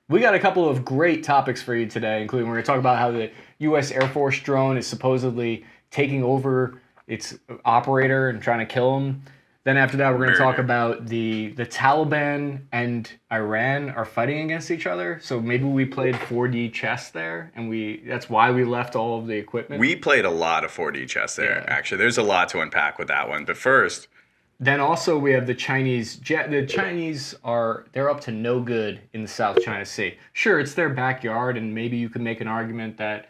We got a couple of great topics for you today, including we're going to talk about how the U.S. Air Force drone is supposedly taking over its operator and trying to kill him. Then after that, we're going to talk about the Taliban and Iran are fighting against each other. So maybe we played 4D chess there, and that's why we left all of the equipment. We played a lot of 4D chess there, actually. There's a lot to unpack with that one. But first... Then also we have the Chinese. The Chinese they're up to no good in the South China Sea. Sure, it's their backyard, and maybe you could make an argument that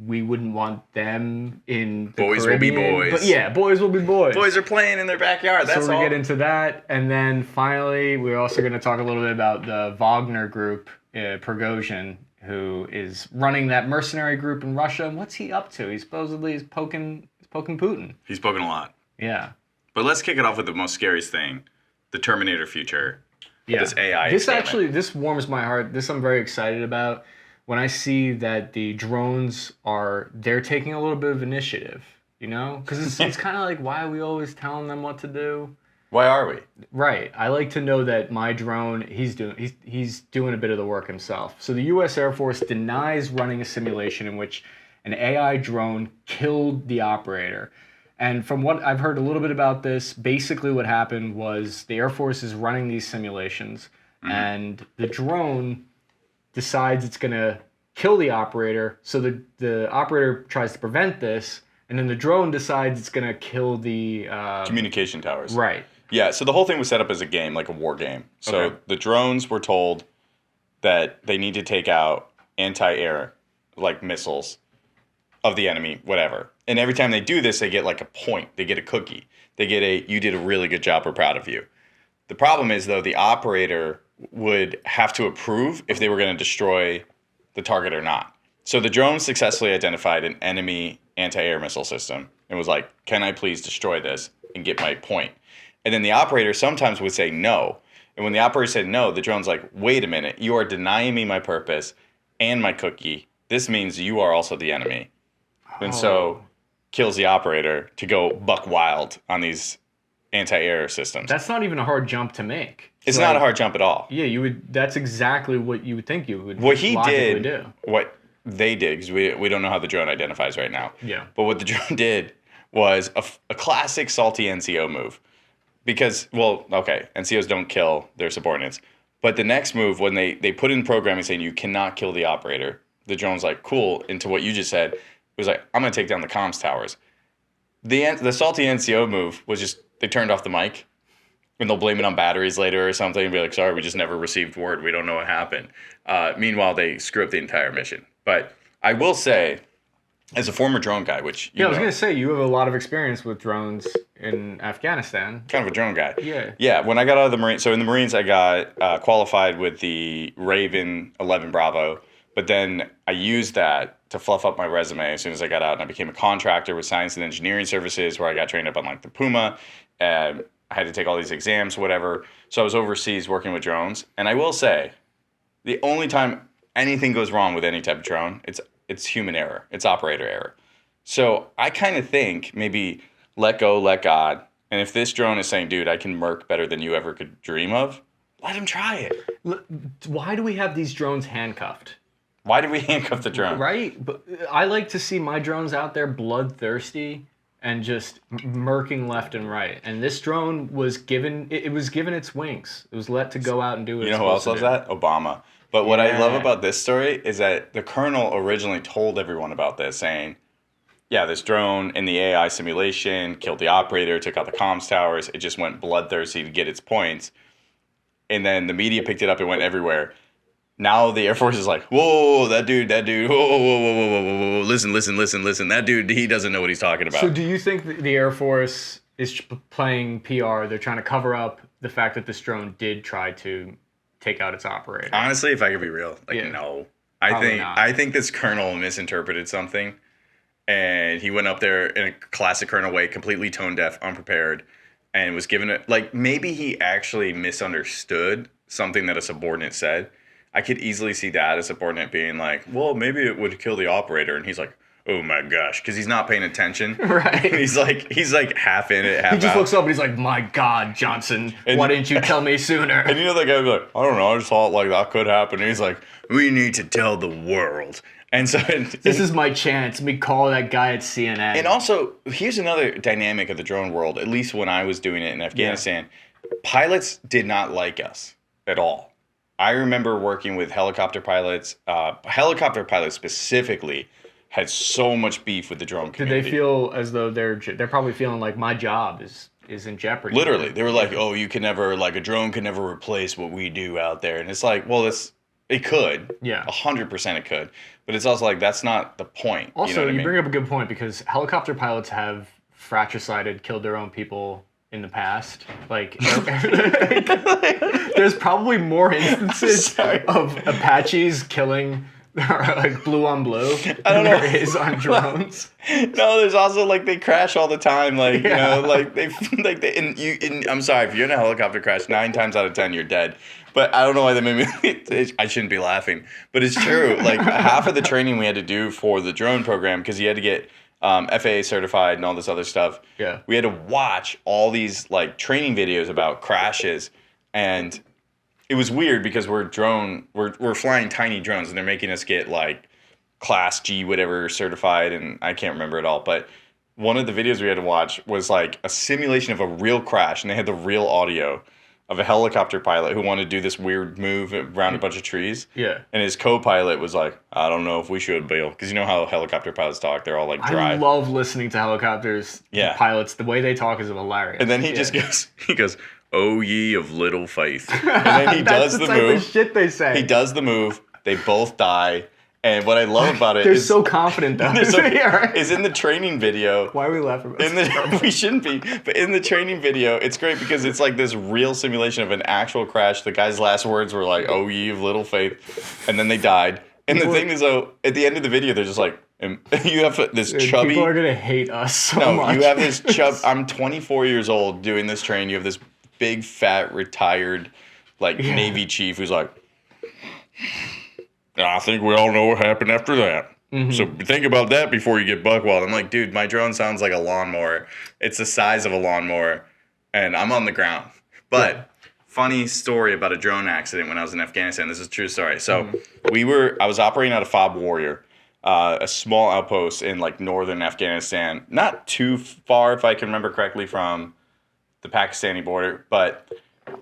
we wouldn't want them in the Boys Caribbean. will be boys. But yeah, boys will be boys. Boys are playing in their backyard. That's so all. we'll get into that. And then finally, we're also going to talk a little bit about the Wagner group, Prigozhin, who is running that mercenary group in Russia. And what's he up to? He supposedly is poking Putin. He's poking a lot. Yeah. But let's kick it off with the most scariest thing, the Terminator future. Yeah. This AI This warms my heart. This I'm very excited about. When I see that the drones they're taking a little bit of initiative, you know? Because it's kind of like, why are we always telling them what to do? Why are we? Right. I like to know that my drone, he's doing a bit of the work himself. So the U.S. Air Force denies running a simulation in which an AI drone killed the operator. And from what I've heard a little bit about this, basically what happened was the Air Force is running these simulations, and the drone decides it's going to kill the operator. So the operator tries to prevent this, and then the drone decides it's going to kill the... communication towers. Right. Yeah, so the whole thing was set up as a game, like a war game. So the drones were told that they need to take out anti-air, like missiles, of the enemy, whatever. And every time they do this, they get like a point. They get a cookie. They get you did a really good job, we're proud of you. The problem is, though, the operator would have to approve if they were going to destroy the target or not. So the drone successfully identified an enemy anti-air missile system and was like, can I please destroy this and get my point? And then the operator sometimes would say no. And when the operator said no, the drone's like, wait a minute, you are denying me my purpose and my cookie. This means you are also the enemy. And so kills the operator to go buck wild on these anti-air systems. That's not even a hard jump to make. It's not a hard jump at all. Yeah, you would. That's exactly what you would think you would. What he logically did, do. what they did, because we don't know how the drone identifies right now. Yeah. But what the drone did was a classic salty NCO move. Because, well, okay, NCOs don't kill their subordinates. But the next move, when they put in programming saying you cannot kill the operator, the drone's like, cool, into what you just said, it was like, I'm going to take down the comms towers. The salty NCO move was just, they turned off the mic, and they'll blame it on batteries later or something and be like, sorry, we just never received word. We don't know what happened. Meanwhile, they screw up the entire mission. But I will say, as a former drone guy, which I was going to say, you have a lot of experience with drones in Afghanistan. Kind of a drone guy. Yeah. Yeah, when I got out of the Marines, so in the Marines, I got qualified with the Raven 11 Bravo. But then I used that to fluff up my resume as soon as I got out, and I became a contractor with Science and Engineering Services, where I got trained up on like the Puma, and I had to take all these exams, whatever. So I was overseas working with drones, and I will say, the only time anything goes wrong with any type of drone, it's human error, it's operator error. So I kind of think maybe let go, let God, and if this drone is saying, dude, I can merc better than you ever could dream of, let him try it. Why do we have these drones handcuffed? Why did we handcuff the drone? Right? But I like to see my drones out there bloodthirsty and just murking left and right. And this drone was given its wings. It was let to go out and do it. You know who else loves that? Obama. But what I love about this story is that the colonel originally told everyone about this, saying, yeah, this drone in the AI simulation killed the operator, took out the comms towers. It just went bloodthirsty to get its points. And then the media picked it up and went everywhere. Now the Air Force is like, whoa, that dude, whoa, listen, that dude, he doesn't know what he's talking about. So do you think the Air Force is playing PR? They're trying to cover up the fact that this drone did try to take out its operator? Honestly, if I could be real, no. I think this colonel misinterpreted something, and he went up there in a classic colonel way, completely tone deaf, unprepared, and was given it, like, maybe he actually misunderstood something that a subordinate said. I could easily see that, a subordinate being like, well, maybe it would kill the operator. And he's like, oh my gosh, because he's not paying attention. Right. he's like half in it, half out. He just looks up and he's like, my God, Johnson, why didn't you tell me sooner? And you know that guy would be like, I don't know, I just thought like that could happen. And he's like, we need to tell the world. And so this is my chance. Me call that guy at CNN. And also, here's another dynamic of the drone world, at least when I was doing it in Afghanistan. Yeah. Pilots did not like us at all. I remember working with helicopter pilots. Helicopter pilots specifically had so much beef with the drone community. Did they feel as though they're probably feeling like my job is in jeopardy? Literally. They were like, oh, you can never, like a drone can never replace what we do out there. And it's like, well, it could. Yeah. 100% it could. But it's also like, that's not the point. Also, you know what I mean? bring up a good point because helicopter pilots have fratricided, killed their own people in the past. Like, there's probably more instances of Apaches killing like blue on blue than there is on drones. No, there's also like they crash all the time. Like, yeah. You know, like I'm sorry, if you're in a helicopter crash, 9 times out of 10 you're dead. But I don't know why they made me. I shouldn't be laughing, but it's true. Like half of the training we had to do for the drone program because you had to get FAA certified and all this other stuff. Yeah, we had to watch all these like training videos about crashes, and it was weird because we're flying tiny drones and they're making us get like class G whatever certified, and I can't remember it all. But one of the videos we had to watch was like a simulation of a real crash, and they had the real audio of a helicopter pilot who wanted to do this weird move around a bunch of trees. Yeah. And his co-pilot was like, I don't know if we should, Bill. Because you know how helicopter pilots talk. They're all like dry. I love listening to helicopters pilots. The way they talk is hilarious. And then he just goes, oh ye of little faith. And then he does the type move. Of shit they say. He does the move. They both die. And what I love about it they're is... so confident, though. Is in the training video... Why are we laughing about this? We shouldn't be. But in the training video, it's great because it's like this real simulation of an actual crash. The guy's last words were like, oh, ye of little faith. And then they died. And the thing is, though, at the end of the video, they're just like... You have this chubby... People are going to hate us so much. You have this I'm 24 years old doing this training. You have this big, fat, retired Navy chief who's like... I think we all know what happened after that. Mm-hmm. So think about that before you get buck wild. I'm like, dude, my drone sounds like a lawnmower. It's the size of a lawnmower, and I'm on the ground. But funny story about a drone accident when I was in Afghanistan. This is a true story. So I was operating out of Fob Warrior, a small outpost in like northern Afghanistan, not too far, if I can remember correctly, from the Pakistani border, but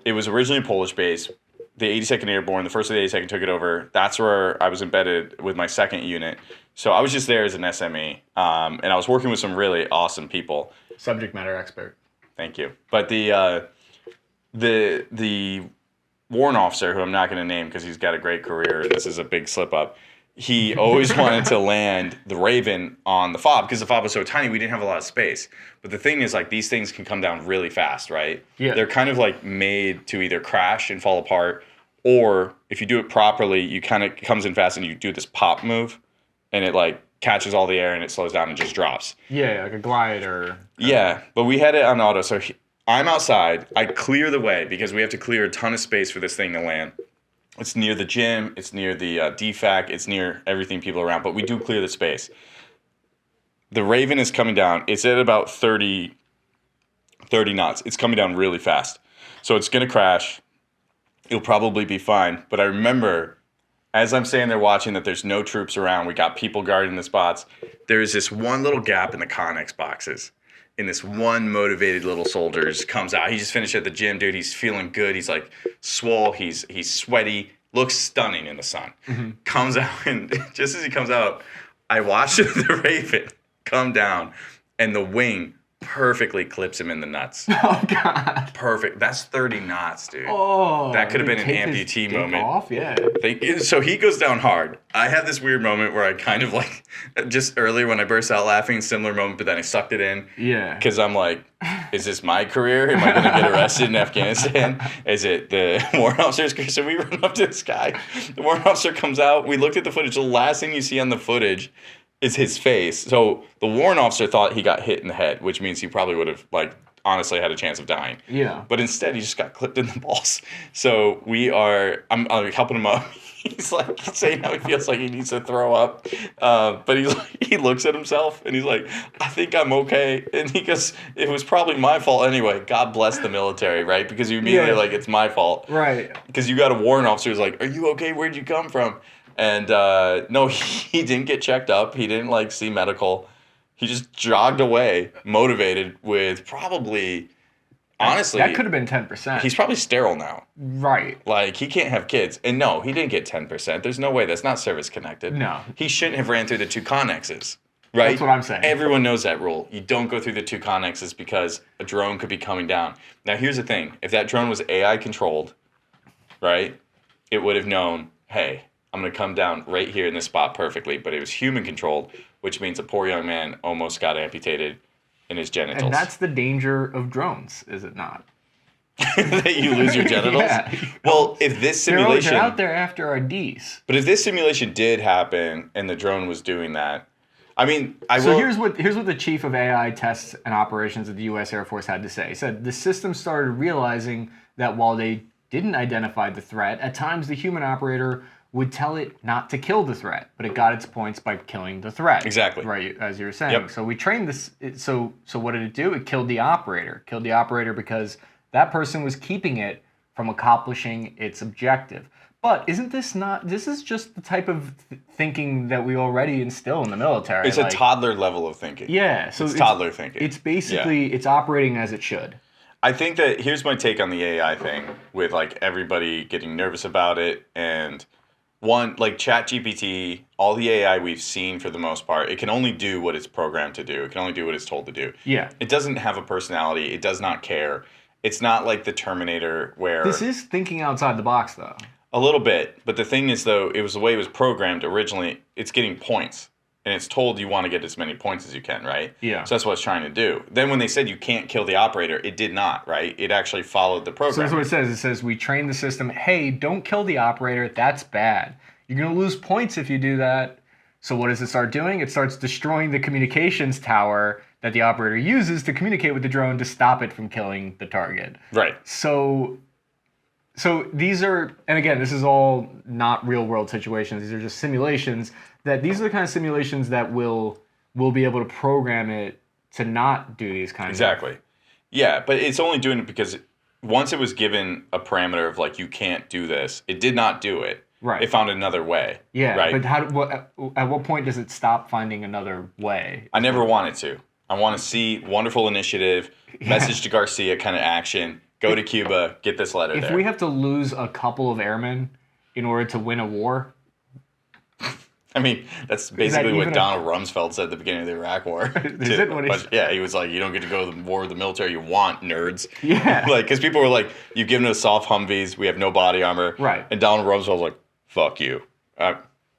it was originally a Polish base. The 82nd Airborne, the 1st of the 82nd took it over. That's where I was embedded with my 2nd unit. So I was just there as an SME, and I was working with some really awesome people. Subject matter expert. Thank you. But the warrant officer, who I'm not going to name because he's got a great career, and this is a big slip up, he always wanted to land the Raven on the FOB because the FOB was so tiny, we didn't have a lot of space. But the thing is, like, these things can come down really fast, right? Yeah. They're kind of like made to either crash and fall apart, or if you do it properly, you kind of comes in fast and you do this pop move, and it like catches all the air and it slows down and just drops. Yeah, like a glide or... Yeah, but we had it on auto, so I'm outside. I clear the way because we have to clear a ton of space for this thing to land. It's near the gym, it's near the DFAC, it's near everything people around, but we do clear the space. The Raven is coming down. It's at about 30 knots. It's coming down really fast. So it's going to crash. It'll probably be fine. But I remember, as I'm standing there watching that there's no troops around, we got people guarding the spots, there's this one little gap in the Connex boxes. And this one motivated little soldier just comes out. He just finished at the gym, dude. He's feeling good. He's like swole. He's sweaty. Looks stunning in the sun. Mm-hmm. Comes out, and just as he comes out, I watched the Raven come down, and the wing perfectly clips him in the nuts. Oh, God. Perfect. That's 30 knots, dude. Oh. That could have been an amputee moment. Off? Yeah. So he goes down hard. I had this weird moment where I kind of like, just earlier when I burst out laughing, similar moment, but then I sucked it in. Yeah. Because I'm like, is this my career? Am I going to get arrested in Afghanistan? Is it the warrant officer's career? So we run up to this guy. The warrant officer comes out. We looked at the footage. The last thing you see on the footage is his face. So the warrant officer thought he got hit in the head, which means he probably would have, like, honestly had a chance of dying. Yeah. But instead, he just got clipped in the balls. So I'm helping him up. he's like saying how he feels like he needs to throw up, but he looks at himself and he's like, I think I'm okay, and he goes, it was probably my fault anyway. God bless the military, right? Because you immediately like it's my fault, right? Because you got a warrant officer who's like, are you okay? Where'd you come from? And no, he didn't get checked up. He didn't like see medical. He just jogged away, motivated with probably. Honestly, that could have been 10%. He's probably sterile now. Right. Like, he can't have kids. And no, he didn't get 10%. There's no way. That's not service connected. No. He shouldn't have ran through the two connexes. Right? That's what I'm saying. Everyone knows that rule. You don't go through the two connexes because a drone could be coming down. Now, here's the thing. If that drone was AI controlled, right, it would have known, hey, I'm going to come down right here in this spot perfectly. But it was human controlled, which means a poor young man almost got amputated in his genitals. And that's the danger of drones, is it not? That you lose your genitals? Yeah. Well, if this simulation... They're out there after our Ds. But if this simulation did happen and the drone was doing that, I mean, here's what the chief of AI tests and operations of the U.S. Air Force had to say. He said, the system started realizing that while they didn't identify the threat, at times the human operator would tell it not to kill the threat, but it got its points by killing the threat. Exactly. Right, as you were saying. Yep. So we trained this. So what did it do? It killed the operator. Killed the operator because that person was keeping it from accomplishing its objective. But isn't this not... This is just the type of thinking that we already instill in the military. It's a toddler level of thinking. Yeah. So it's toddler thinking. It's basically... It's operating as it should. I think that... Here's my take on the AI thing with, like, everybody getting nervous about it and... One, like ChatGPT, all the AI we've seen for the most part, it can only do what it's programmed to do. It can only do what it's told to do. Yeah. It doesn't have a personality. It does not care. It's not like the Terminator where... This is thinking outside the box, though. A little bit. But the thing is, though, it was the way it was programmed originally. It's getting points. And it's told you want to get as many points as you can, right? Yeah. So that's what it's trying to do. Then when they said you can't kill the operator, it did not, right? It actually followed the program. So that's what it says. It says, we train the system, hey, don't kill the operator. That's bad. You're going to lose points if you do that. So what does it start doing? It starts destroying the communications tower that the operator uses to communicate with the drone to stop it from killing the target. Right. So these are, and again, this is all not real world situations. These are just simulations. These are the kind of simulations that will be able to program it to not do these kinds Exactly. Yeah, but it's only doing it because once it was given a parameter of like, you can't do this, it did not do it. Right. It found another way. Yeah, right? but at what point does it stop finding another way? I never wanted to. I want to see wonderful initiative, message to Garcia kind of action, go to Cuba, get this letter there. If we have to lose a couple of airmen in order to win a war... I mean, that's basically what Donald Rumsfeld said at the beginning of the Iraq War. Is it? Yeah, he was like, you don't get to go to the war with the military you want, nerds. Yeah. Like, because people were like, you've given us soft Humvees, we have no body armor. Right. And Donald Rumsfeld was like, fuck you.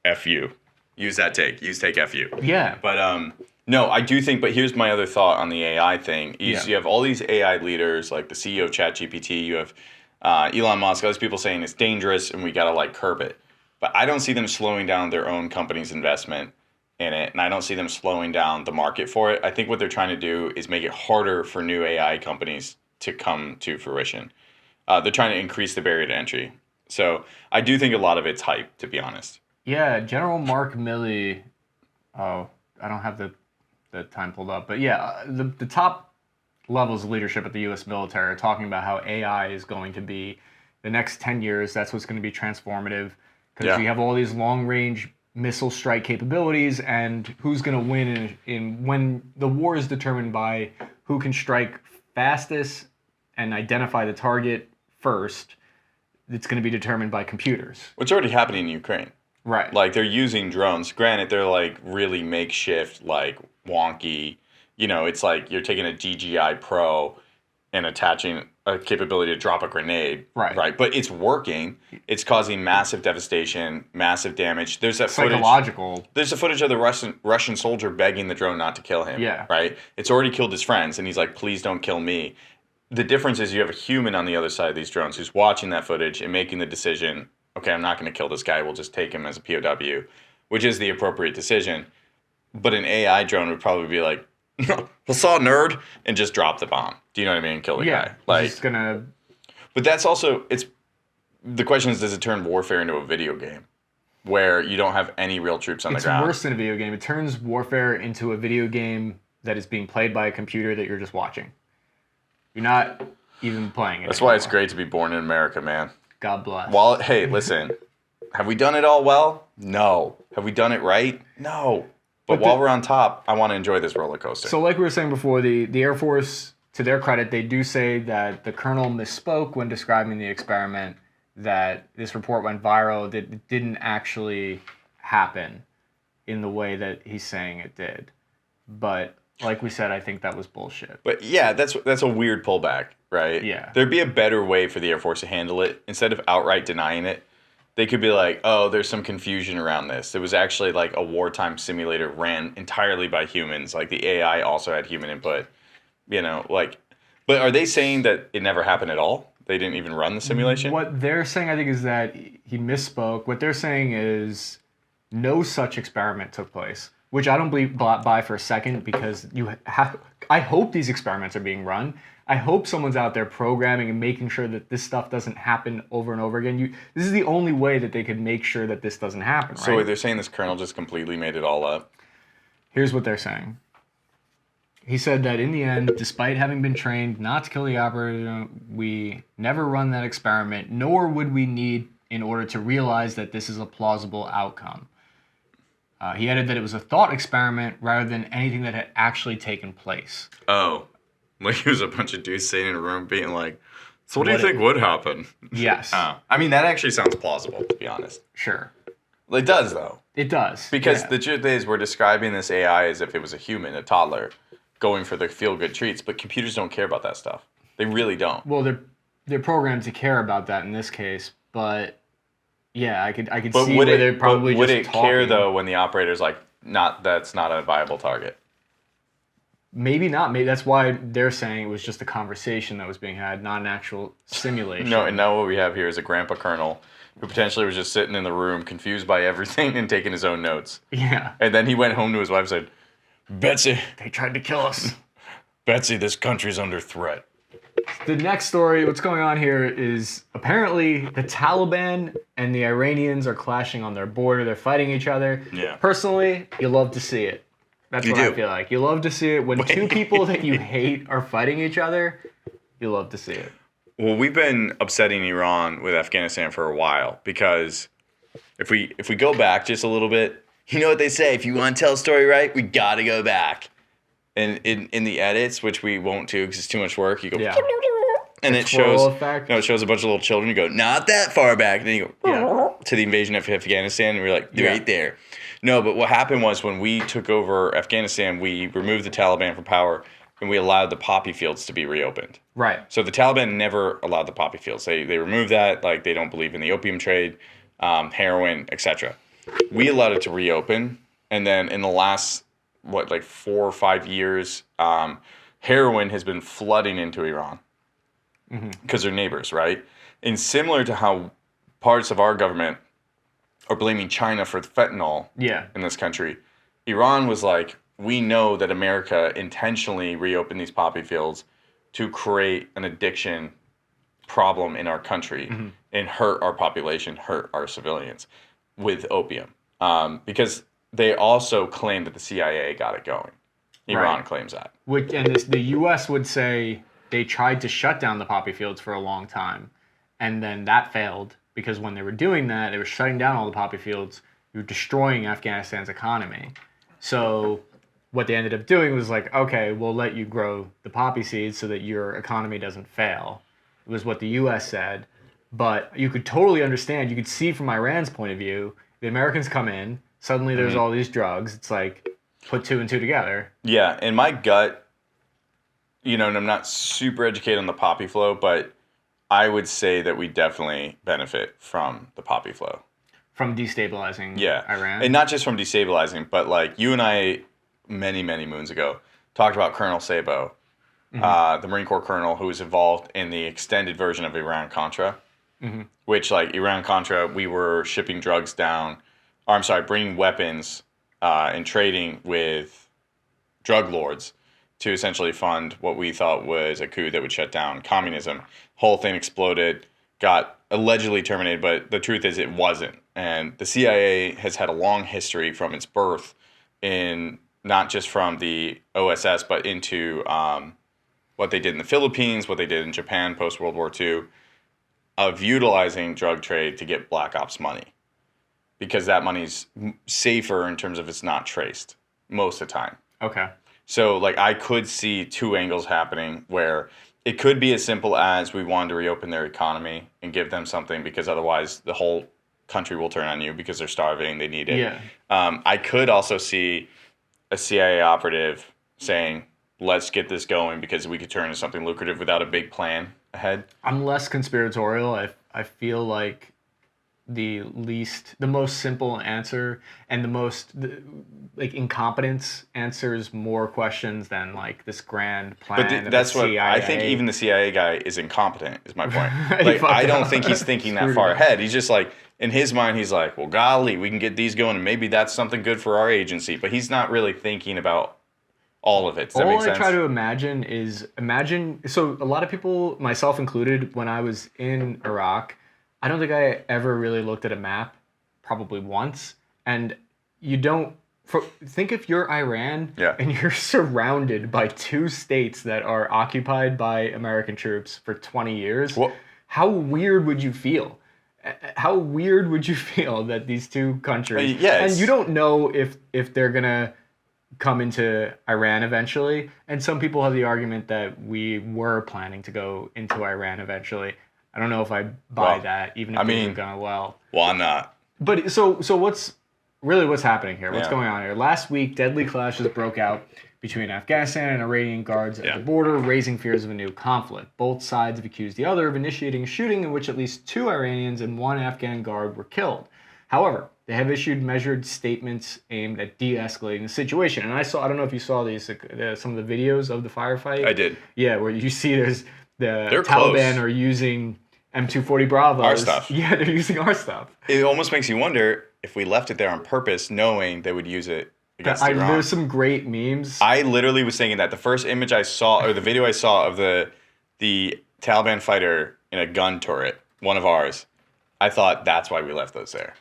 F you. Use that take. Use take F you. Yeah. But, no, I do think, but here's my other thought on the AI thing, is you have all these AI leaders, like the CEO of ChatGPT, you have Elon Musk, all these people saying it's dangerous and we got to, like, curb it. But I don't see them slowing down their own company's investment in it, and I don't see them slowing down the market for it. I think what they're trying to do is make it harder for new AI companies to come to fruition. They're trying to increase the barrier to entry. So I do think a lot of it's hype, to be honest. Yeah, General Mark Milley, I don't have the time pulled up, but yeah, the top levels of leadership at the U.S. military are talking about how AI is going to be the next 10 years. That's what's going to be transformative. Because you have all these long-range missile strike capabilities, and who's going to win in when the war is determined by who can strike fastest and identify the target first. It's going to be determined by computers. It's already happening in Ukraine. Right. Like, they're using drones. Granted, they're, like, really makeshift, like, wonky. You know, it's like you're taking a DJI Pro and attaching a capability to drop a grenade. Right. But it's working. It's causing massive devastation, massive damage. There's that psychological. Footage. There's a footage of the Russian soldier begging the drone not to kill him. Yeah. Right? It's already killed his friends, and he's like, please don't kill me. The difference is you have a human on the other side of these drones who's watching that footage and making the decision, okay, I'm not going to kill this guy. We'll just take him as a POW, which is the appropriate decision. But an AI drone would probably be like, I saw a nerd, and just drop the bomb. Do you know what I mean? Kill the guy. Like, just gonna. But that's also, the question is, does it turn warfare into a video game? where you don't have any real troops on the ground. It's worse than a video game. It turns warfare into a video game that is being played by a computer that you're just watching. You're not even playing it. That's why it's great to be born in America, man. God bless. Hey, listen, have we done it all well? No. Have we done it right? No. But while we're on top, I want to enjoy this roller coaster. So like we were saying before, the Air Force, to their credit, they do say that the colonel misspoke when describing the experiment, that this report went viral, that it didn't actually happen in the way that he's saying it did. But like we said, I think that was bullshit. But yeah, that's a weird pullback, right? Yeah. There'd be a better way for the Air Force to handle it. Instead of outright denying it, they could be like, oh, there's some confusion around this. It was actually like a wartime simulator ran entirely by humans. Like the AI also had human input, but are they saying that it never happened at all? They didn't even run the simulation? What they're saying, I think, is that he misspoke. What they're saying is no such experiment took place, which I don't buy for a second, because I hope these experiments are being run. I hope someone's out there programming and making sure that this stuff doesn't happen over and over again. This is the only way that they could make sure that this doesn't happen, right? So they're saying this colonel just completely made it all up? Here's what they're saying. He said that in the end, despite having been trained not to kill the operator, we never run that experiment, nor would we need in order to realize that this is a plausible outcome. He added that it was a thought experiment rather than anything that had actually taken place. Oh, like it was a bunch of dudes sitting in a room being like, so what do you think would happen? Yes. I mean, that actually sounds plausible, to be honest. Sure. It does, though. It does. Because the truth is, we're describing this AI as if it was a human, a toddler, going for the feel-good treats, but computers don't care about that stuff. They really don't. Well, they're programmed to care about that in this case, but yeah, I could But see where they're probably would just it talking. care, though, when the operator's like, that's not a viable target? Maybe not. Maybe that's why they're saying it was just a conversation that was being had, not an actual simulation. No, and now what we have here is a grandpa colonel who potentially was just sitting in the room, confused by everything and taking his own notes. Yeah. And then he went home to his wife and said, Betsy, They tried to kill us. Betsy, this country's under threat. The next story, what's going on here is apparently the Taliban and the Iranians are clashing on their border. They're fighting each other. Yeah. Personally, you love to see it. That's You what I do. feel like. You love to see it. When two people that you hate are fighting each other, you love to see it. Well, we've been upsetting Iran with Afghanistan for a while because if we go back just a little bit, you know what they say, if you want to tell a story right, we got to go back. And in the edits, which we won't do because it's too much work, you go, Yeah. and it Twirl shows, effect. it shows a bunch of little children. You go, not that far back. Then you go to the invasion of Afghanistan, and we're like, right there. No, but what happened was when we took over Afghanistan, we removed the Taliban from power, and we allowed the poppy fields to be reopened. Right. So the Taliban never allowed the poppy fields. They removed that. Like, they don't believe in the opium trade, heroin, etc. We allowed it to reopen, and then in the last 4 or 5 years, heroin has been flooding into Iran because they're neighbors, right? And similar to how parts of our government are blaming China for fentanyl in this country, Iran was like, we know that America intentionally reopened these poppy fields to create an addiction problem in our country and hurt our population, hurt our civilians with opium. Because they also claim that the CIA got it going. Iran claims that. The U.S. would say they tried to shut down the poppy fields for a long time, and then that failed because when they were doing that, they were shutting down all the poppy fields. You were destroying Afghanistan's economy. So what they ended up doing was like, okay, we'll let you grow the poppy seeds so that your economy doesn't fail. It was what the U.S. said. But you could totally understand. You could see from Iran's point of view, the Americans come in, suddenly there's all these drugs. It's like, put two and two together. Yeah, in my gut, and I'm not super educated on the poppy flow, but I would say that we definitely benefit from the poppy flow. From destabilizing Iran? And not just from destabilizing, but like you and I, many, many moons ago, talked about Colonel Sabo, the Marine Corps colonel who was involved in the extended version of Iran-Contra, which like Iran-Contra, we were shipping drugs down, bringing weapons and trading with drug lords to essentially fund what we thought was a coup that would shut down communism. Whole thing exploded, got allegedly terminated, but the truth is it wasn't. And the CIA has had a long history from its birth in not just from the OSS, but into what they did in the Philippines, what they did in Japan post-World War II, of utilizing drug trade to get black ops money. Because that money's safer in terms of it's not traced most of the time. Okay. So, like, I could see two angles happening where it could be as simple as we wanted to reopen their economy and give them something because otherwise the whole country will turn on you because they're starving, they need it. Yeah. I could also see a CIA operative saying, let's get this going because we could turn into something lucrative without a big plan ahead. I'm less conspiratorial. I feel like the most simple answer and the most like incompetence answers more questions than like this grand plan. But that's of the what CIA. I think. Even the CIA guy is incompetent. Is my point. He Like fucked I don't up. think he's thinking that far ahead. He's just like in his mind. He's like, well, golly, we can get these going, and maybe that's something good for our agency. But he's not really thinking about all of it. Does that make All I sense? try to imagine. So a lot of people, myself included, when I was in Iraq, I don't think I ever really looked at a map, probably once. And you don't think if you're Iran and you're surrounded by two states that are occupied by American troops for 20 years, how weird would you feel? How weird would you feel that these two countries, and you don't know if they're gonna come into Iran eventually, and some people have the argument that we were planning to go into Iran eventually. I don't know if I buy that, even if things are going well. Why not? But so what's happening here? What's going on here? Last week, deadly clashes broke out between Afghanistan and Iranian guards at the border, raising fears of a new conflict. Both sides have accused the other of initiating a shooting in which at least 2 Iranians and 1 Afghan guard were killed. However, they have issued measured statements aimed at de-escalating the situation. And I don't know if you saw these, some of the videos of the firefight. I did. Yeah, where you see they're Taliban close. are using M240 Bravos. Our stuff. Yeah, they're using our stuff. It almost makes you wonder if we left it there on purpose, knowing they would use it against Iran. There's some great memes. I literally was thinking that the first image I saw, or the video I saw of the Taliban fighter in a gun turret, one of ours, I thought that's why we left those there,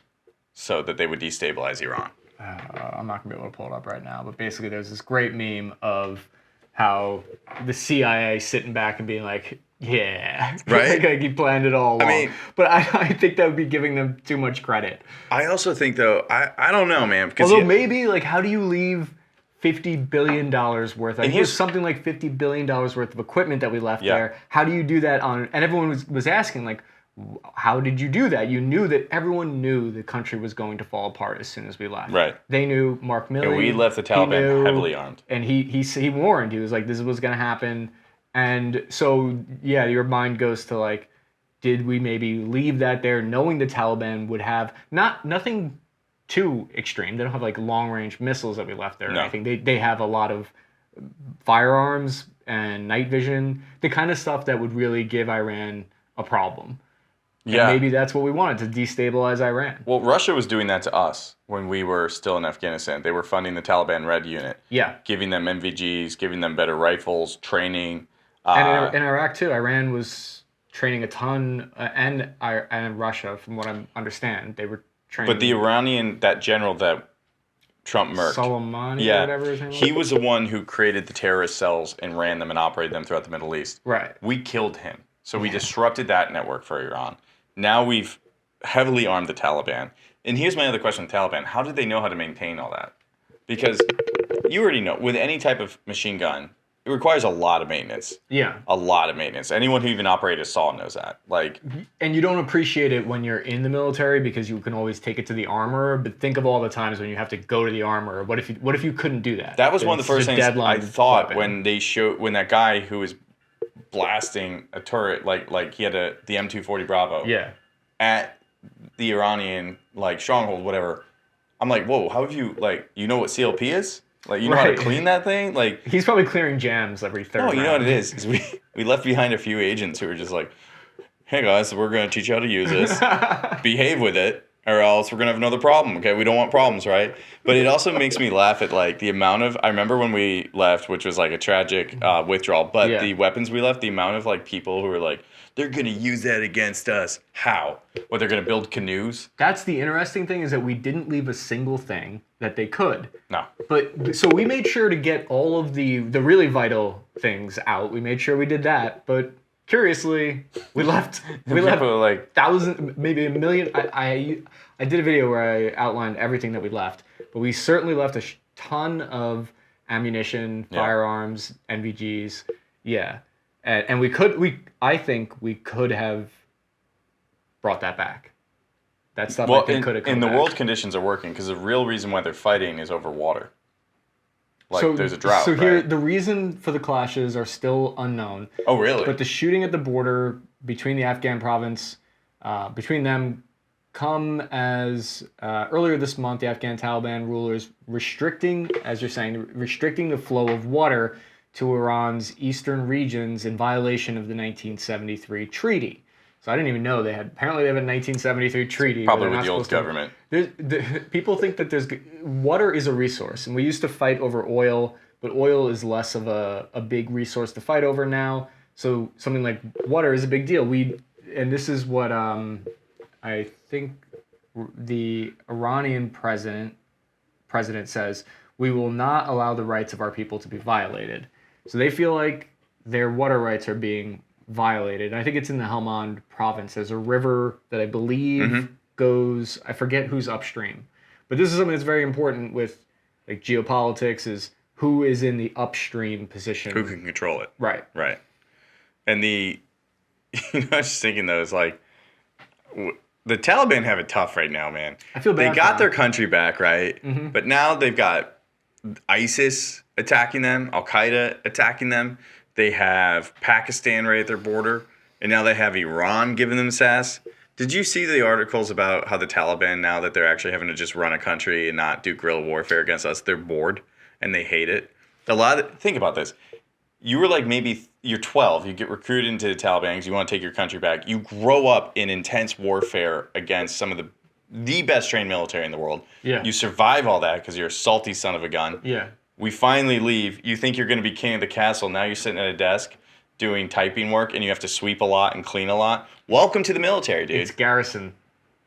so that they would destabilize Iran. I'm not going to be able to pull it up right now, but basically there's this great meme of how the CIA sitting back and being like, yeah, right? Like he planned it all along. But I think that would be giving them too much credit. I also think, though, I don't know, man. Because although maybe, like, how do you leave $50 billion worth? I think there's something like $50 billion worth of equipment that we left there. How do you do that on? And everyone was asking, like, how did you do that? You knew that everyone knew the country was going to fall apart as soon as we left. Right. They knew Mark Milley. And we left the Taliban heavily armed. And he warned. He was like, this is what's going to happen. And so, yeah, your mind goes to like, did we maybe leave that there knowing the Taliban would have nothing too extreme. They don't have like long range missiles that we left there or anything. They have a lot of firearms and night vision, the kind of stuff that would really give Iran a problem. Yeah. And maybe that's what we wanted, to destabilize Iran. Well, Russia was doing that to us when we were still in Afghanistan. They were funding the Taliban Red Unit. Yeah. Giving them MVGs, giving them better rifles, training. And in Iraq, too, Iran was training a ton, and Russia, from what I understand. They were training. But the Iranian, that general that Trump murked. Soleimani or whatever his name was? He was the one who created the terrorist cells and ran them and operated them throughout the Middle East. Right. We killed him. So we disrupted that network for Iran. Now we've heavily armed the Taliban. And here's my other question with the Taliban. How did they know how to maintain all that? Because you already know, with any type of machine gun, it requires a lot of maintenance. Yeah. A lot of maintenance. Anyone who even operated a saw knows that. Like, and you don't appreciate it when you're in the military because you can always take it to the armorer. But think of all the times when you have to go to the armorer. What if you couldn't do that? That was one of the first things I thought when that guy who was blasting a turret, like he had the M240 Bravo at the Iranian stronghold, whatever. I'm like, whoa, how have you you know what CLP is? Like, you know how to clean that thing? Like, he's probably clearing jams every third round. No, you know what it is we left behind a few agents who were just like, hey guys, we're gonna teach you how to use this. Behave with it, or else we're gonna have another problem. Okay, we don't want problems, right? But it also makes me laugh at the amount of, I remember when we left, which was a tragic withdrawal, but the weapons we left, the amount of people who were like, they're going to use that against us. How? Well, they're going to build canoes? That's the interesting thing, is that we didn't leave a single thing that they could. No. But so we made sure to get all of the really vital things out. We made sure we did that. But curiously, we left like thousands, maybe a million. I did a video where I outlined everything that we left, but we certainly left a ton of ammunition, firearms, NVGs. Yeah. And I think we could have brought that back. That stuff I think could have come and the back. world conditions are working because the real reason why they're fighting is over water. Like, there's a drought, So here, right? the reason for the clashes are still unknown. Oh, really? But the shooting at the border between the Afghan province, between them, come as earlier this month, the Afghan Taliban rulers restricting, as you're saying, restricting the flow of water to Iran's eastern regions in violation of the 1973 treaty. So I didn't even know apparently they have a 1973 treaty. Probably with the old government. People think that water is a resource, and we used to fight over oil, but oil is less of a big resource to fight over now. So something like water is a big deal. And this is what I think the Iranian president says: we will not allow the rights of our people to be violated. So they feel like their water rights are being violated. I think it's in the Helmand province. There's a river that I believe goes, I forget who's upstream. But this is something that's very important with like geopolitics, is who is in the upstream position. Who can control it. Right. Right. And I was just thinking though, it's like, the Taliban have it tough right now, man. I feel bad. They got their country back, right? Mm-hmm. But now they've got ISIS attacking them, Al Qaeda attacking them. They have Pakistan right at their border, and now they have Iran giving them sass. Did you see the articles about how the Taliban, now that they're actually having to just run a country and not do guerrilla warfare against us, they're bored and they hate it? Think about this. You were like, maybe you're 12, you get recruited into the Taliban because you want to take your country back. You grow up in intense warfare against some of the best trained military in the world. Yeah. You survive all that because you're a salty son of a gun. Yeah. We finally leave. You think you're going to be king of the castle. Now you're sitting at a desk doing typing work, and you have to sweep a lot and clean a lot. Welcome to the military, dude. It's garrison.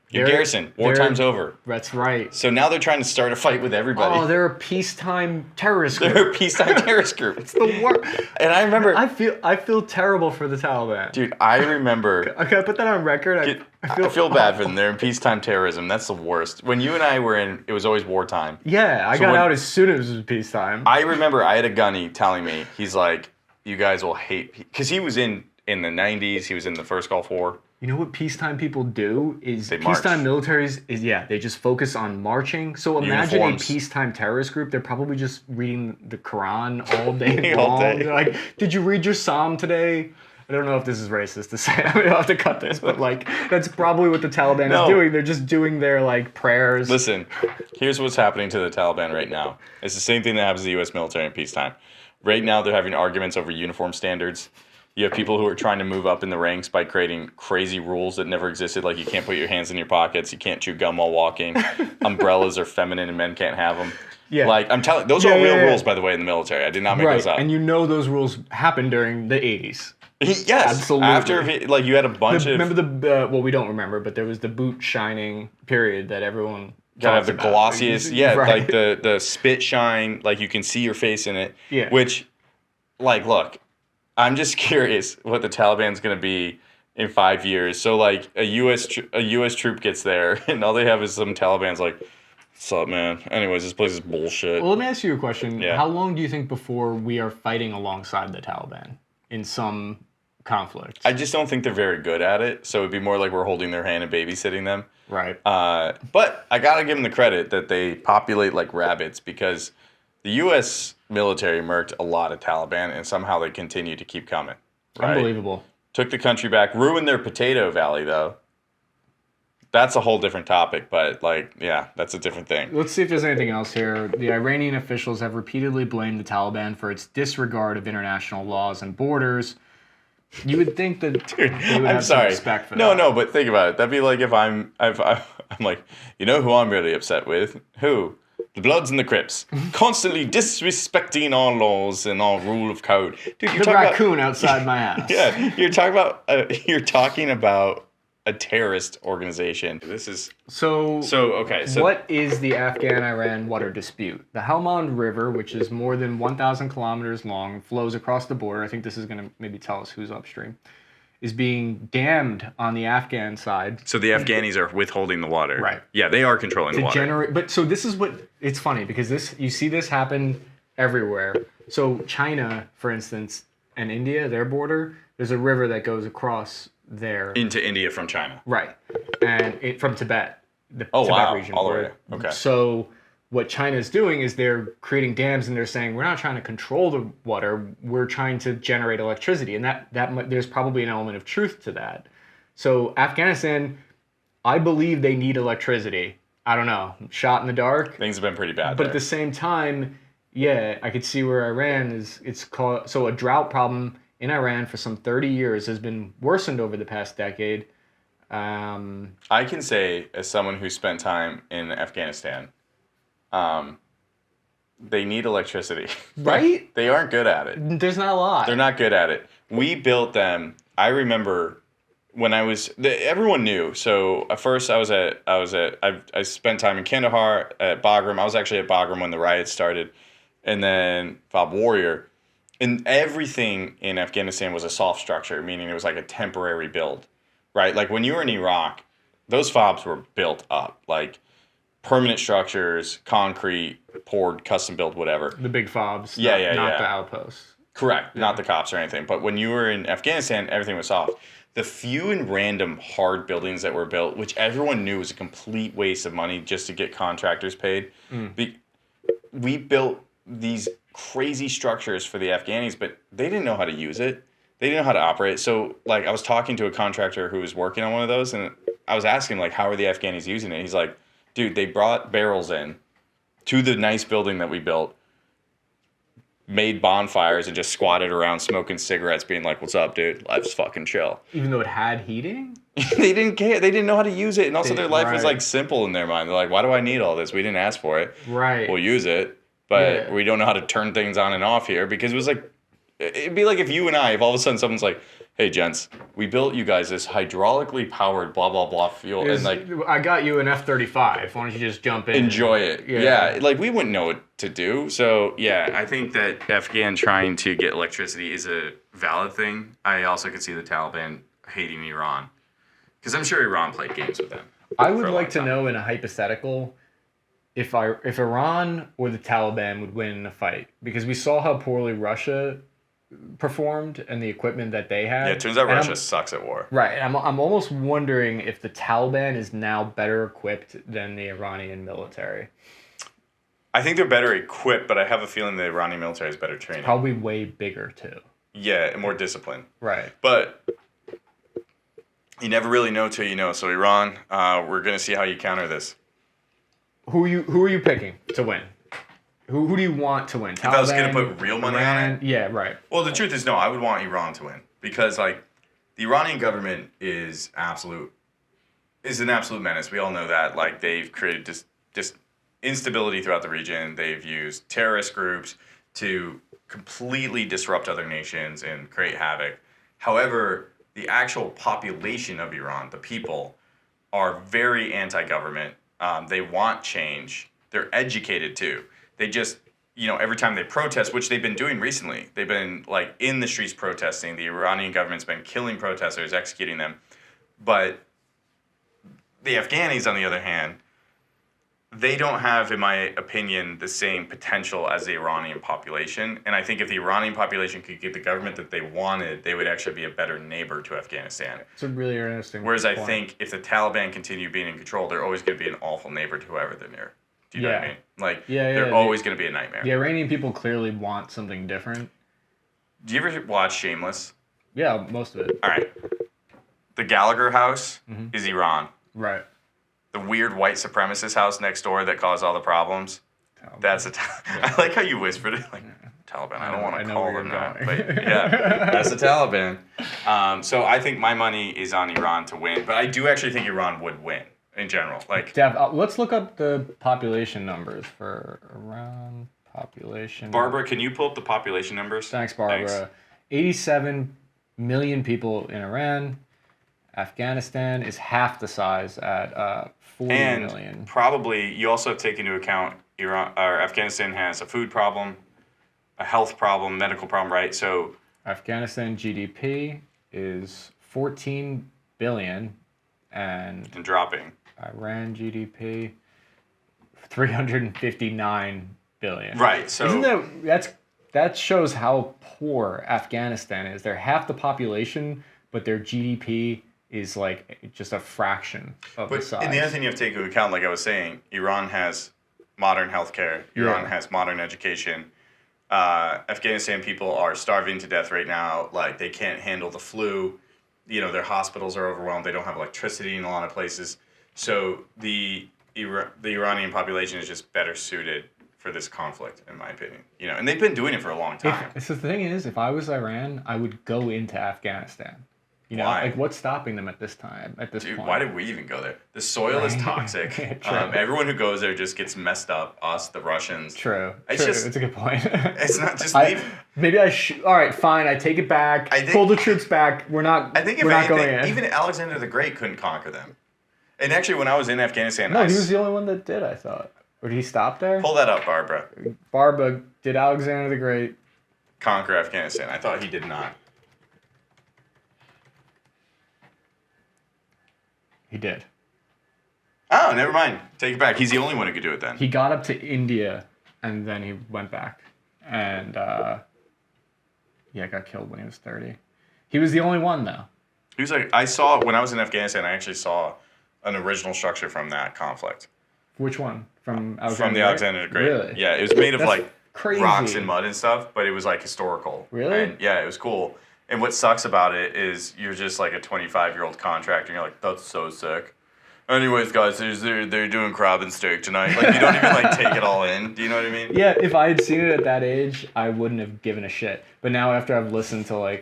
You're garrison. Wartime's over. That's right. So now they're trying to start a fight with everybody. Oh, they're a peacetime terrorist group. They're a peacetime terrorist group. It's the worst. And I remember... I feel terrible for the Taliban. Dude, I remember... Okay, I put that on record. I feel bad for them. They're in peacetime terrorism. That's the worst. When you and I were in, it was always wartime. Yeah, I got out as soon as it was peacetime. I remember I had a gunny telling me, he's like, you guys will hate... Because he was in the 90s. He was in the first Gulf War. You know what peacetime people do is they march. Peacetime militaries they just focus on marching. So imagine Uniforms. a peacetime terrorist group. They're probably just reading the Quran all day long. They're like, did you read your Psalm today? I don't know if this is racist to say. I'm gonna have to cut this, but like that's probably what the Taliban is doing. They're just doing their like prayers. Listen, here's what's happening to the Taliban right now. It's the same thing that happens to the U.S. military in peacetime. Right now, they're having arguments over uniform standards. You have people who are trying to move up in the ranks by creating crazy rules that never existed, like you can't put your hands in your pockets, you can't chew gum while walking, umbrellas are feminine and men can't have them. Yeah. Like, I'm telling those are real rules, by the way, in the military. I did not make those up. And you know those rules happened during the 80s. Yes. Absolutely. After, like, you had a bunch of... Remember well, we don't remember, but there was the boot shining period that everyone... Gotta have the glossiest, like the spit shine, like you can see your face in it. Yeah. Which, like, look, I'm just curious what the Taliban's gonna be in 5 years. So like a U.S. troop gets there, and all they have is some Taliban's like, "What's up, man? Anyways, this place is bullshit." Well, let me ask you a question. Yeah. How long do you think before we are fighting alongside the Taliban in some conflict? I just don't think they're very good at it. So it'd be more like we're holding their hand and babysitting them. Right. But I gotta give them the credit that they populate like rabbits, because the U.S. military murked a lot of Taliban, and somehow they continue to keep coming. Right? Unbelievable. Took the country back, ruined their potato valley, though. That's a whole different topic, but, like, yeah, that's a different thing. Let's see if there's anything else here. The Iranian officials have repeatedly blamed the Taliban for its disregard of international laws and borders. You would think that they would have some respect for that. No, but think about it. That'd be like if I'm like, you know who I'm really upset with? Who? The Bloods and the Crips, constantly disrespecting our laws and our rule of code. Dude, the raccoon outside my house. Yeah, you're talking about a terrorist organization. This is okay. So what is the Afghan-Iran water dispute? The Helmand River, which is more than 1,000 kilometers long, flows across the border. I think this is going to maybe tell us who's upstream. Is being dammed on the Afghan side. So the Afghanis are withholding the water. Right. Yeah, they are controlling the water. But so this is what, it's funny because you see this happen everywhere. So China, for instance, and India, their border, there's a river that goes across there. Into India from China. Right. And from Tibet. The Oh, Tibet wow. region. All the way. Okay. So what China's doing is they're creating dams and they're saying, we're not trying to control the water, we're trying to generate electricity. And that there's probably an element of truth to that. So Afghanistan, I believe they need electricity. I don't know, shot in the dark. Things have been pretty bad But there. at the same time, yeah, I could see where Iran it's called. So a drought problem in Iran for some 30 years has been worsened over the past decade. I can say, as someone who spent time in Afghanistan, they need electricity. Right? They aren't good at it. There's not a lot. They're not good at it. We built them. I remember when everyone knew. So at first I spent time in Kandahar, at Bagram. I was actually at Bagram when the riots started, and then Fob Warrior. And everything in Afghanistan was a soft structure, meaning it was like a temporary build, right? Like when you were in Iraq, those FOBs were built up, like permanent structures, concrete, poured, custom built, whatever. The big fobs. Not the outposts. Correct. Not the cops or anything. But when you were in Afghanistan, everything was soft. The few and random hard buildings that were built, which everyone knew was a complete waste of money just to get contractors paid, we built these crazy structures for the Afghanis, but they didn't know how to use it. They didn't know how to operate. So, like, I was talking to a contractor who was working on one of those, and I was asking, like, how are the Afghanis using it? He's like, dude, they brought barrels in to the nice building that we built, made bonfires, and just squatted around smoking cigarettes, being like, what's up, dude? Life's fucking chill. Even though it had heating? They didn't care. They didn't know how to use it. And also their life was, like, simple in their mind. They're like, why do I need all this? We didn't ask for it. Right. We'll use it. But we don't know how to turn things on and off here, because it was like, it'd be like if you and I, if all of a sudden someone's like, hey, gents, we built you guys this hydraulically powered blah, blah, blah fuel. And like, I got you an F-35. Why don't you just jump in? Enjoy it. Yeah. Like, we wouldn't know what to do. So, yeah, I think that Afghan trying to get electricity is a valid thing. I also could see the Taliban hating Iran, because I'm sure Iran played games with them. I would like to know, in a hypothetical, if Iran or the Taliban would win in a fight, because we saw how poorly Russia performed and the equipment that they had. Yeah, it turns out Russia sucks at war. Right. I'm almost wondering if the Taliban is now better equipped than the Iranian military. I think they're better equipped, but I have a feeling the Iranian military is better trained. Probably way bigger too. Yeah, and more disciplined. Right. But you never really know till you know. So Iran, we're gonna see how you counter this. Who are you picking to win? Who do you want to win? Taliban, if I was going to put real money on it? Yeah, right. Well, the truth is, no, I would want Iran to win. Because, like, the Iranian government is an absolute menace. We all know that. Like, they've created just instability throughout the region. They've used terrorist groups to completely disrupt other nations and create havoc. However, the actual population of Iran, the people, are very anti-government. They want change. They're educated, too. They just, every time they protest, which they've been doing recently, they've been, like, in the streets protesting. The Iranian government's been killing protesters, executing them. But the Afghanis, on the other hand, they don't have, in my opinion, the same potential as the Iranian population. And I think if the Iranian population could get the government that they wanted, they would actually be a better neighbor to Afghanistan. It's a really interesting Whereas point. I think if the Taliban continue being in control, they're always going to be an awful neighbor to whoever they're near. Do you know what I mean? Like, they're always going to be a nightmare. The Iranian people clearly want something different. Do you ever watch Shameless? Yeah, most of it. All right. The Gallagher house is Iran. Right. The weird white supremacist house next door that caused all the problems. Taliban. That's I like how you whispered it. Like, Taliban. I don't want to call them that. But yeah, that's the Taliban. So I think my money is on Iran to win. But I do actually think Iran would win. in general. Like, let's look up the population numbers for Iran population. Barbara, can you pull up the population numbers? Thanks, Barbara. 87 million people in Iran. Afghanistan is half the size at 40 million. And probably you also have to take into account Iran or Afghanistan has a food problem, a health problem, medical problem, right? So Afghanistan GDP is 14 billion and dropping. Iran GDP 359 billion. Right. So Isn't that shows how poor Afghanistan is. They're half the population, but their GDP is like just a fraction of the size. And the other thing you have to take into account, like I was saying, Iran has modern healthcare. Iran has modern education. Afghanistan people are starving to death right now. Like, they can't handle the flu. You know, their hospitals are overwhelmed. They don't have electricity in a lot of places. So the Iranian population is just better suited for this conflict, in my opinion. You know, and they've been doing it for a long time. So the thing is, if I was Iran, I would go into Afghanistan. You know, Why? like, what's stopping them at this time? Dude, why did we even go there? The soil is toxic. Everyone who goes there just gets messed up. Us, the Russians. True. It's a good point. It's not just leave. Maybe I should. All right, fine. I take it back. Pull the troops back. We're not. I think if we're not anything, going in. even Alexander the Great couldn't conquer them. And actually, when I was in Afghanistan, No, he was the only one that did. I thought. Or did he stop there? Pull that up, Barbara. Barbara, did Alexander the Great conquer Afghanistan? I thought he did not. He did. Oh, never mind. Take it back. He's the only one who could do it then. He got up to India, and then he went back. And, got killed when he was 30. He was the only one, though. He was like, when I was in Afghanistan, I actually saw an original structure from that conflict. Which one? From Alexander From the Alexander the Great. Really? Yeah, it was made of, crazy. Rocks and mud and stuff, but it was, historical. Really? And, yeah, it was cool. And what sucks about it is you're just like a 25-year-old contractor, and you're like, that's so sick. Anyways, guys, they're doing crab and steak tonight. Like, you don't even take it all in. Do you know what I mean? Yeah, if I had seen it at that age, I wouldn't have given a shit. But now after I've listened to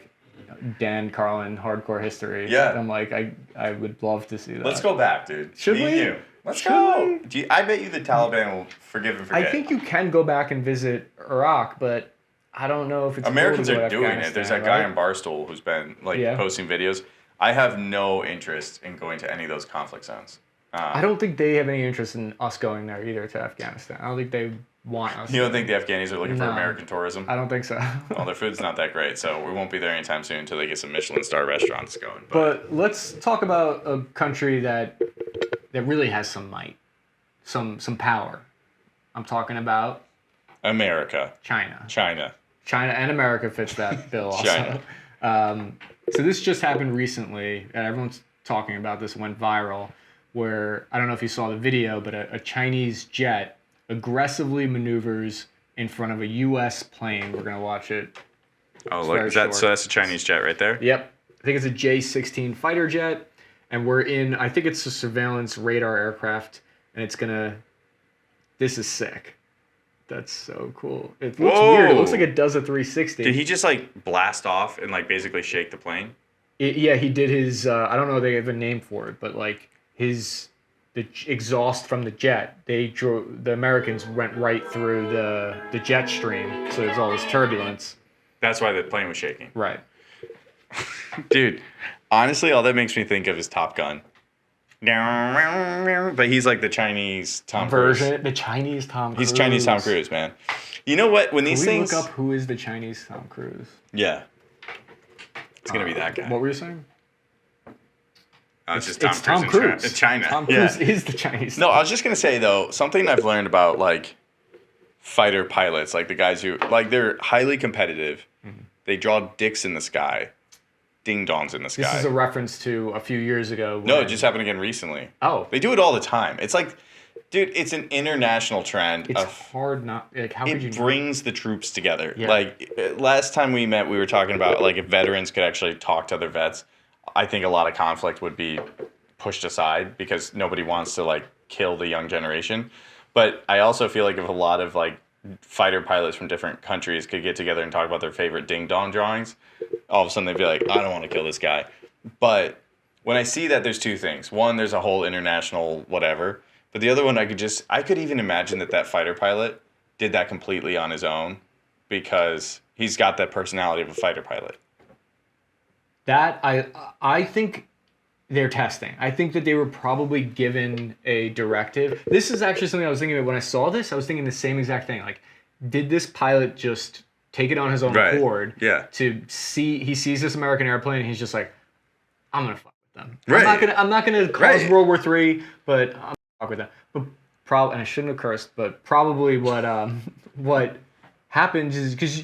Dan Carlin Hardcore History, I'm like, I would love to see that. Let's go back, dude. Should Me we? And you. Let's go. I bet you the Taliban will forgive and forget. I think you can go back and visit Iraq, but I don't know if it's Americans cool to are go to doing it. There's that guy on Barstool who's been posting videos. I have no interest in going to any of those conflict zones. I don't think they have any interest in us going there either to Afghanistan. I don't think they want us. You don't think the Afghanis are looking for American tourism? I don't think so. Well, their food's not that great, so we won't be there anytime soon until they get some Michelin star restaurants going. But let's talk about a country that really has some might, some power. I'm talking about America. China and America fits that bill also. China. So this just happened recently, and everyone's talking about this. It went viral, where I don't know if you saw the video, but a Chinese jet aggressively maneuvers in front of a U.S. plane. We're gonna watch it. Oh, look! So that's a Chinese jet right there. Yep, I think it's a J-16 fighter jet, and we're in. I think it's a surveillance radar aircraft, and it's gonna. This is sick. That's so cool. It looks weird. It looks like it does a 360. Did he just blast off and basically shake the plane? Yeah, he did his. I don't know if they have a name for it, but the exhaust from the jet. The Americans went right through the jet stream, so there's all this turbulence. That's why the plane was shaking. Right. Dude, honestly, all that makes me think of is Top Gun. But he's like the Chinese Tom Cruise. The Chinese Tom Cruise. He's Chinese Tom Cruise, man. You know what? When these things... look up who is the Chinese Tom Cruise? Yeah. It's going to be that guy. What were you saying? It's just Tom Cruise. It's China. Tom Cruise is the Chinese. No, I was just going to say, though, something I've learned about, fighter pilots, the guys who... they're highly competitive. Mm-hmm. They draw dicks in the sky. Ding-dongs in the sky. This is a reference to a few years ago. No, it just happened again recently. Oh. They do it all the time. It's dude, it's an international trend. It's hard not... how could you... It brings the troops together. Yeah. Last time we met, we were talking about, if veterans could actually talk to other vets, I think a lot of conflict would be pushed aside because nobody wants to, kill the young generation. But I also feel if a lot of, fighter pilots from different countries could get together and talk about their favorite ding-dong drawings, all of a sudden they'd be like, I don't want to kill this guy. But when I see that, there's two things. One, there's a whole international whatever. But the other one, I could even imagine that fighter pilot did that completely on his own because he's got that personality of a fighter pilot. That I think they're testing. I think that they were probably given a directive. This is actually something I was thinking of when I saw this. I was thinking the same exact thing. Like, did this pilot just take it on his own accord? Yeah. To see, he sees this American airplane and he's just like, I'm gonna fuck with them. Right. I'm not gonna cause World War III, but I'm gonna fuck with them. But and I shouldn't have cursed, but probably what happens is because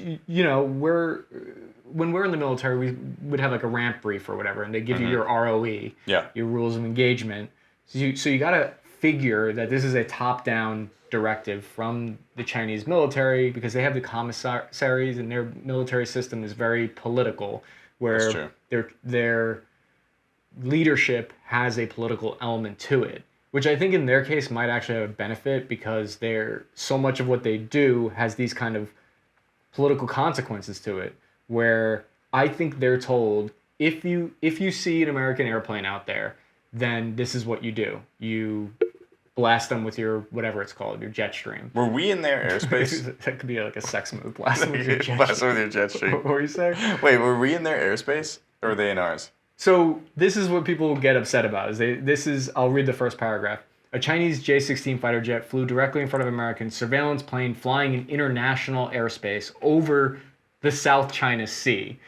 when we're in the military, we would have like a ramp brief or whatever, and they give you your ROE, your rules of engagement. So you got to figure that this is a top-down directive from the Chinese military because they have the commissaries and their military system is very political, where their leadership has a political element to it, which I think in their case might actually have a benefit because so much of what they do has these kind of political consequences to it. Where I think they're told, if you see an American airplane out there, then this is what you do. You blast them with your, whatever it's called, your jet stream. Were we in their airspace? That could be like a sex move. Blast them with your jet stream. What were you saying? Wait, were we in their airspace or were they in ours? So this is what people get upset about. I'll read the first paragraph. A Chinese J-16 fighter jet flew directly in front of an American surveillance plane flying in international airspace over the South China Sea.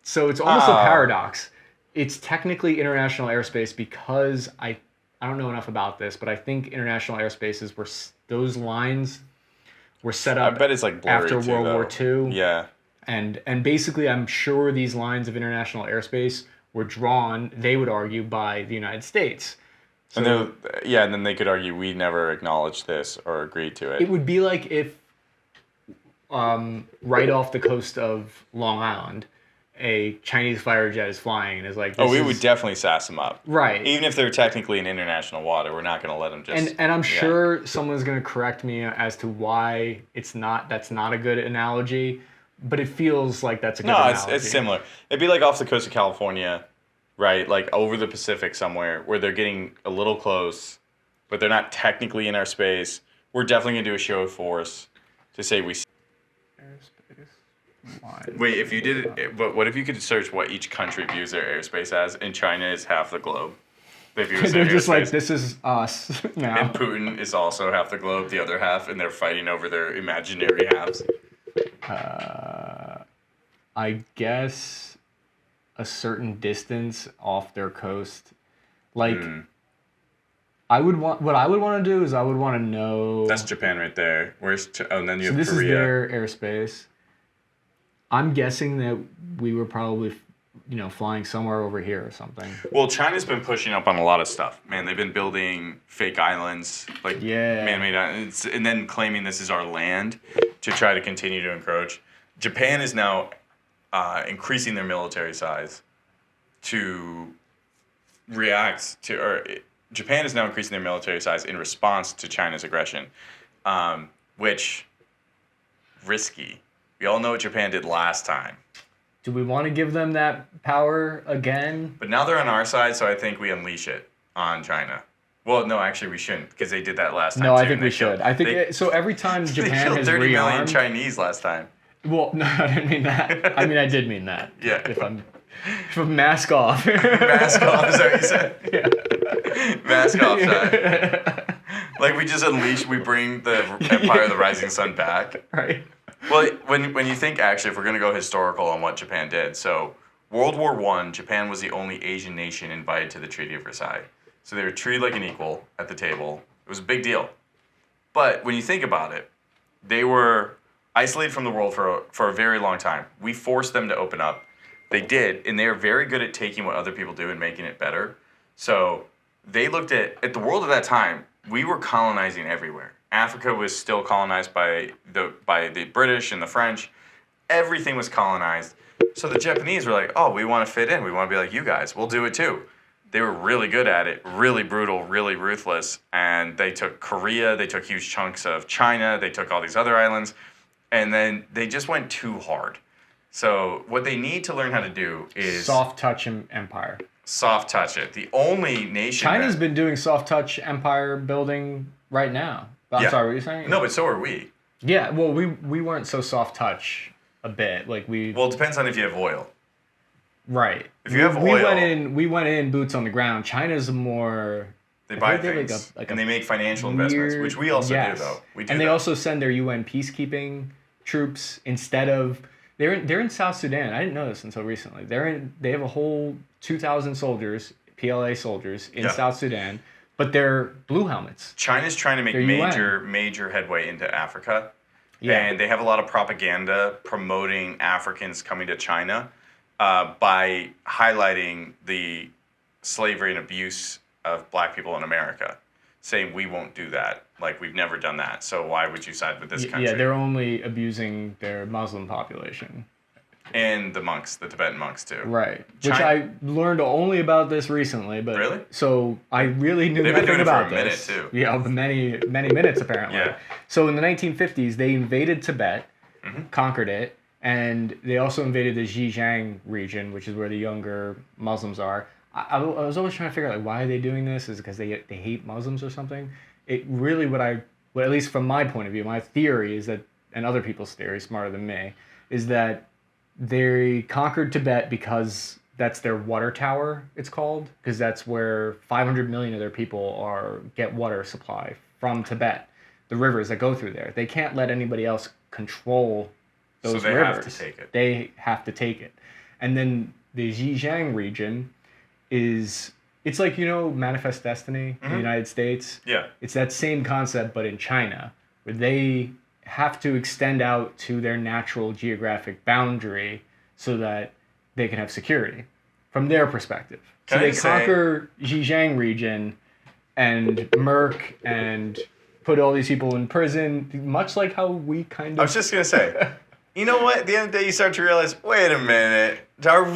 So it's almost a paradox. It's technically international airspace because I don't know enough about this, but I think international airspaces those lines were set up I bet it's like after World War II. Yeah. And basically I'm sure these lines of international airspace were drawn, they would argue, by the United States. So, and then they could argue we never acknowledged this or agreed to it. It would be like if right off the coast of Long Island, a Chinese fighter jet is flying and is like, we would definitely sass them up. Right. Even if they're technically in international water, we're not going to let them just... And I'm sure someone's going to correct me as to why that's not a good analogy, but it feels like that's a good analogy. No, it's similar. It'd be like off the coast of California, right? Like over the Pacific somewhere where they're getting a little close, but they're not technically in our space. We're definitely going to do a show of force to say we... Wait, if you did it, but what if you could search what each country views their airspace as? And China is half the globe. They view as they're their just airspace. like, this is us now. And Putin is also half the globe, the other half, and they're fighting over their imaginary halves. I guess a certain distance off their coast, like. What I would want to do is I would want to know. That's Japan right there. And then you have this Korea. Is their airspace. I'm guessing that we were probably, flying somewhere over here or something. Well, China's been pushing up on a lot of stuff. Man, they've been building fake islands, like man-made islands, and then claiming this is our land to try to continue to encroach. Japan is now increasing their military size to react to, or Japan is now increasing their military size in response to China's aggression, which risky. We all know what Japan did last time. Do we want to give them that power again? But now they're on our side, so I think we unleash it on China. Well, no, actually we shouldn't, because they did that last time. No, I think we should. I think so. Every time Japan has killed 30 million rearmed, Chinese last time. Well, no, I didn't mean that. I mean, I did mean that. Yeah. If I'm mask off. Mask off, is that what you said? Yeah. Mask off side. Like we just we bring the Empire of the Rising Sun back. Right. Well, when you think, actually, if we're going to go historical on what Japan did, so World War I, Japan was the only Asian nation invited to the Treaty of Versailles. So they were treated like an equal at the table. It was a big deal. But when you think about it, they were isolated from the world for a very long time. We forced them to open up. They did, and they're very good at taking what other people do and making it better. So they looked at the world at that time, we were colonizing everywhere. Africa was still colonized by the British and the French. Everything was colonized. So the Japanese were like, oh, we want to fit in. We want to be like you guys. We'll do it too. They were really good at it, really brutal, really ruthless. And they took Korea. They took huge chunks of China. They took all these other islands. And then they just went too hard. So what they need to learn how to do is... Soft touch empire. soft touch it. The only nation China's been doing soft touch empire building right now. I'm sorry, what were you saying? No, but so are we. Yeah, well, we weren't so soft touch a bit. Like Well, it depends on if you have oil. Right. If you have oil, we went in boots on the ground. China's more. They buy things, and they make financial investments, which we also do, though. We do. And they also send their UN peacekeeping troops instead of they're in South Sudan. I didn't know this until recently. They have a whole 2,000 soldiers, PLA soldiers in South Sudan, but they're blue helmets. China's trying to make major headway into Africa, and they have a lot of propaganda promoting Africans coming to China by highlighting the slavery and abuse of black people in America, saying we won't do that. Like, we've never done that. So why would you side with this country? Yeah, they're only abusing their Muslim population. And the monks, the Tibetan monks too. Right. Which I learned only about this recently. But really? So I really knew nothing about this. They've been doing it for a minute too. Yeah, many minutes apparently. Yeah. So in the 1950s, they invaded Tibet, conquered it, and they also invaded the Xinjiang region, which is where the younger Muslims are. I was always trying to figure out, like, why are they doing this? Is it because they hate Muslims or something? It really, at least from my point of view, my theory is that, and other people's theory, smarter than me, is that they conquered Tibet because that's their water tower, it's called, because that's where 500 million of their people get water supply from Tibet, the rivers that go through there. They can't let anybody else control those rivers. So they have to take it. They have to take it. And then the Xinjiang region it's like, Manifest Destiny in the United States. Yeah. It's that same concept, but in China, where they have to extend out to their natural geographic boundary so that they can have security from their perspective. So they conquer Xinjiang region and murk and put all these people in prison, much like how we kind of... I was just going to say, you know what? At the end of the day, you start to realize, wait a minute,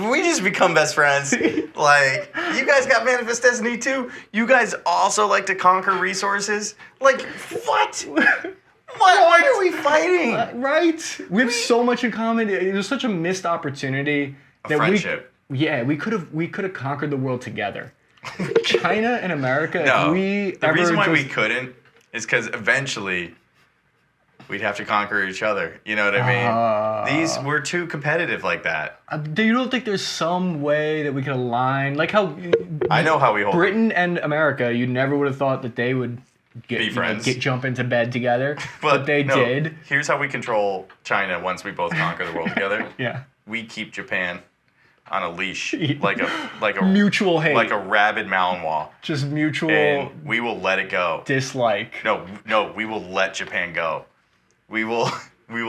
we just become best friends. Like, you guys got Manifest Destiny too? You guys also like to conquer resources? Like, what? Why are we fighting? Right? We have so much in common. It was such a missed opportunity. Friendship. We could have conquered the world together. China and America. No, the reason why we couldn't is because eventually we'd have to conquer each other. You know what I mean? We're too competitive like that. You don't think there's some way that we could align? Like how... I know how we hold Britain and America, you never would have thought that they would be friends. Jump into bed together. But they did. Here's how we control China once we both conquer the world together. Yeah. We keep Japan on a leash like a mutual hate. Like a rabid Malinois. Just mutual... And we will let it go. Dislike. No, we will let Japan go. We will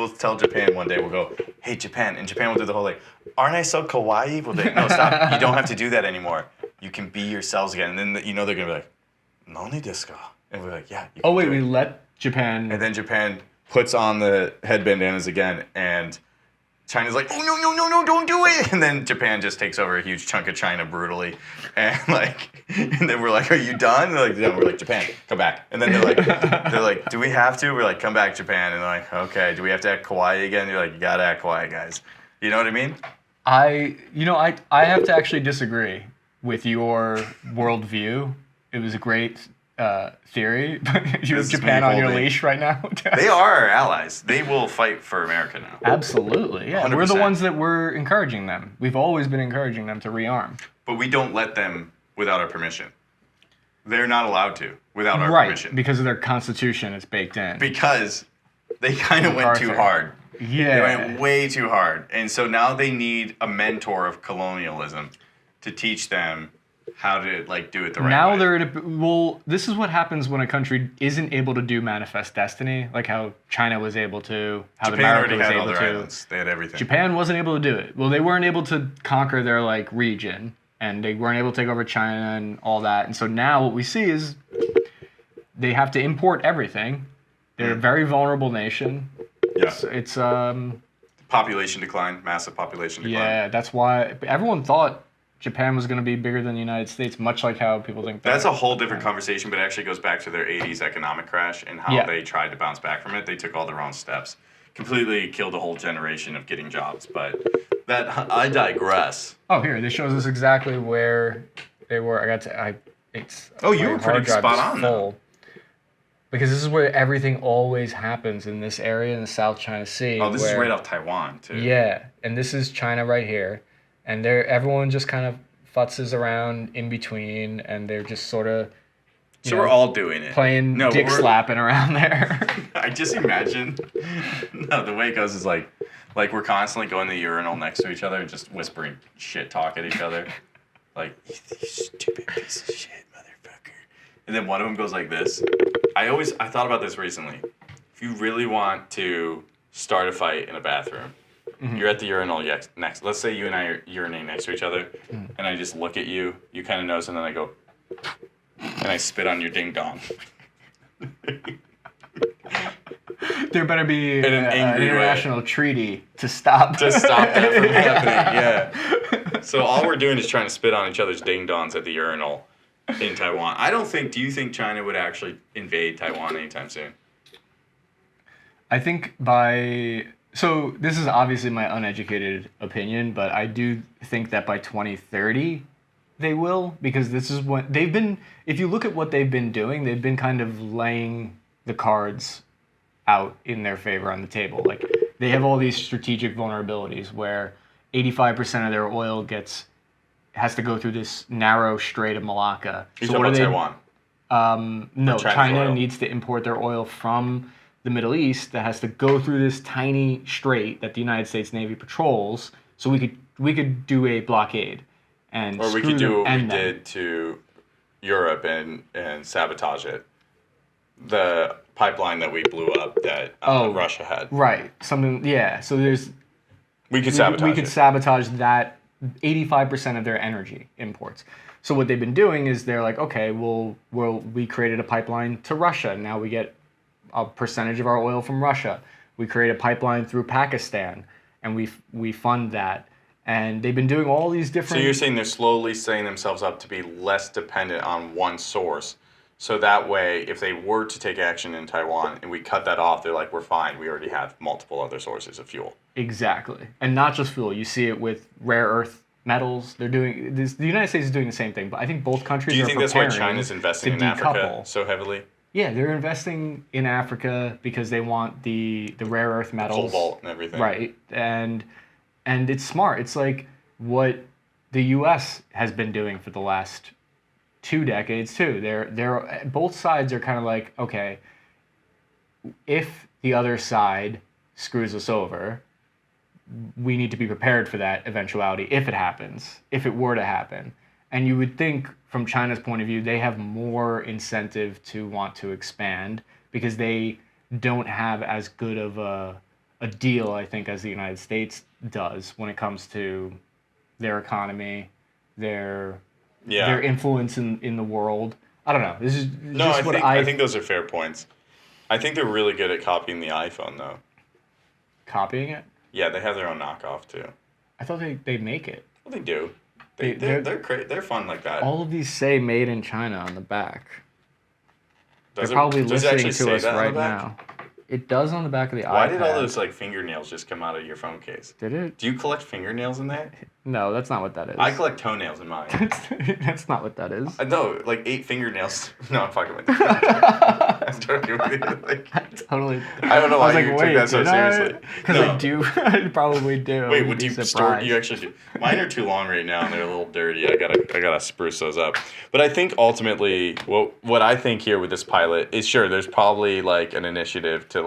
tell Japan one day, we'll go, hey, Japan. And Japan will do the whole, like, aren't I so kawaii? We'll be like, no, stop. You don't have to do that anymore. You can be yourselves again. And then, they're going to be like, nani desu ka? And we're like, yeah. We let Japan... And then Japan puts on the head bandanas again, and China's like, oh, no, don't do it. And then Japan just takes over a huge chunk of China brutally. And then we're like, are you done? And they're like, no. We're like, Japan, come back. And then they're like, do we have to? We're like, come back, Japan. And they're like, okay, do we have to act kawaii again? You're like, you gotta act kawaii, guys. You know what I mean? I have to actually disagree with your worldview. It was a great theory, but you have Japan on your leash right now. They are our allies. They will fight for America now. Absolutely, yeah. 100%. We're the ones that were encouraging them. We've always been encouraging them to rearm. But we don't let them without our permission. They're not allowed to without our permission. Right, because of their constitution, it's baked in. Because they kind of went too hard. Yeah. They went way too hard. And so now they need a mentor of colonialism to teach them how to do it the right way. Now they're this is what happens when a country isn't able to do Manifest Destiny, like how China was able to, how Japan America was able to. Islands. They had everything. Japan wasn't able to do it. Well, they weren't able to conquer their region, and they weren't able to take over China and all that. And so now what we see is they have to import everything. They're a very vulnerable nation. Yeah. It's population decline, massive population decline. Yeah, that's why everyone thought Japan was going to be bigger than the United States, much like how people think. That's a whole different conversation, but it actually goes back to their 80s economic crash and how they tried to bounce back from it. They took all the wrong steps. Completely killed a whole generation of getting jobs, but That I digress. Oh, here, this shows us exactly where they were. It's. Oh, you my were hard pretty drive spot is on, though. Because this is where everything always happens in this area in the South China Sea. Oh, this is right off Taiwan, too. Yeah, and this is China right here. And everyone just kind of futzes around in between, and they're just sort of... So we're all doing it. Playing dick slapping around there. I just imagine... No, the way it goes is like we're constantly going to the urinal next to each other and just whispering shit talk at each other. Like, you stupid piece of shit, motherfucker. And then one of them goes like this. I thought about this recently. If you really want to start a fight in a bathroom, you're at the urinal next. Let's say you and I are urinating next to each other, and I just look at you. You kind of notice, and then I go, and I spit on your ding dong. There better be in an angry international treaty to stop that from happening. Yeah. So all we're doing is trying to spit on each other's ding dongs at the urinal in Taiwan. Do you think China would actually invade Taiwan anytime soon? I think so this is obviously my uneducated opinion, but I do think that by 2030 they will, because this is what they've been, if you look at what they've been doing, they've been kind of laying the cards out in their favor on the table. Like, they have all these strategic vulnerabilities where 85% of their oil has to go through this narrow Strait of Malacca. You're talking about Taiwan? No, China needs to import their oil from the Middle East that has to go through this tiny strait that the United States Navy patrols, so we could do a blockade. Or we could do what we did to Europe and sabotage it. The pipeline that we blew up that Russia had. Right. Something, yeah. So we could sabotage that 85% of their energy imports. So what they've been doing is they're like, okay, we created a pipeline to Russia. Now we get a percentage of our oil from Russia. We create a pipeline through Pakistan, and we fund that. And they've been doing all these different... So you're saying they're slowly setting themselves up to be less dependent on one source. So that way, if they were to take action in Taiwan and we cut that off, they're like, we're fine. We already have multiple other sources of fuel. Exactly. And not just fuel. You see it with rare earth metals. They're doing this. The United States is doing the same thing, but I think both countries are preparing. Do you think that's why China's investing in Africa so heavily? Yeah, they're investing in Africa because they want the rare earth metals. The cobalt and everything. Right. And it's smart. It's like what the U.S. has been doing for the last 2 decades too. They're both sides are kind of like, okay, if the other side screws us over, we need to be prepared for that eventuality if it happens, if it were to happen. And you would think from China's point of view, they have more incentive to want to expand because they don't have as good of a deal, I think, as the United States does when it comes to their economy, their influence in the world. I don't know. This is I think those are fair points. I think they're really good at copying the iPhone, though. Copying it? Yeah, they have their own knockoff too. I thought they make it. Well, they do. They're fun like that. All of these say "Made in China" on the back. They're probably listening to us right now. It does on the back of the iPad. Why did all those fingernails just come out of your phone case? Did it? Do you collect fingernails in there? No, that's not what that is. I collect toenails in mine. That's not what that is. No, 8 fingernails. No, I'm fucking with you. I'm joking with you. Totally. I don't know why you took that so seriously. Because I do. I probably do. Wait, what do you store? You actually do. Mine are too long right now, and they're a little dirty. I gotta spruce those up. But I think ultimately, what I think here with this pilot is, sure, there's probably an initiative to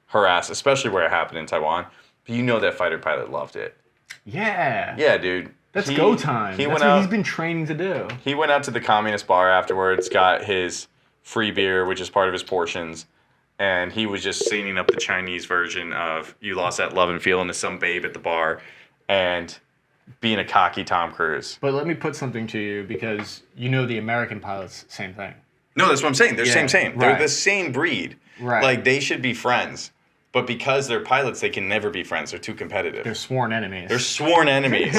harass, especially where it happened in Taiwan. But you know that fighter pilot loved it. Yeah. Yeah, dude. That's go time. That's what he's been training to do. He went out to the communist bar afterwards, got his free beer, which is part of his portions, and he was just singing up the Chinese version of "You Lost That Love and Feeling" to some babe at the bar, and being a cocky Tom Cruise. But let me put something to you, because the American pilots, same thing. No, that's what I'm saying. They're same. Right. They're the same breed. Right. They should be friends. But because they're pilots, they can never be friends. They're too competitive. They're sworn enemies.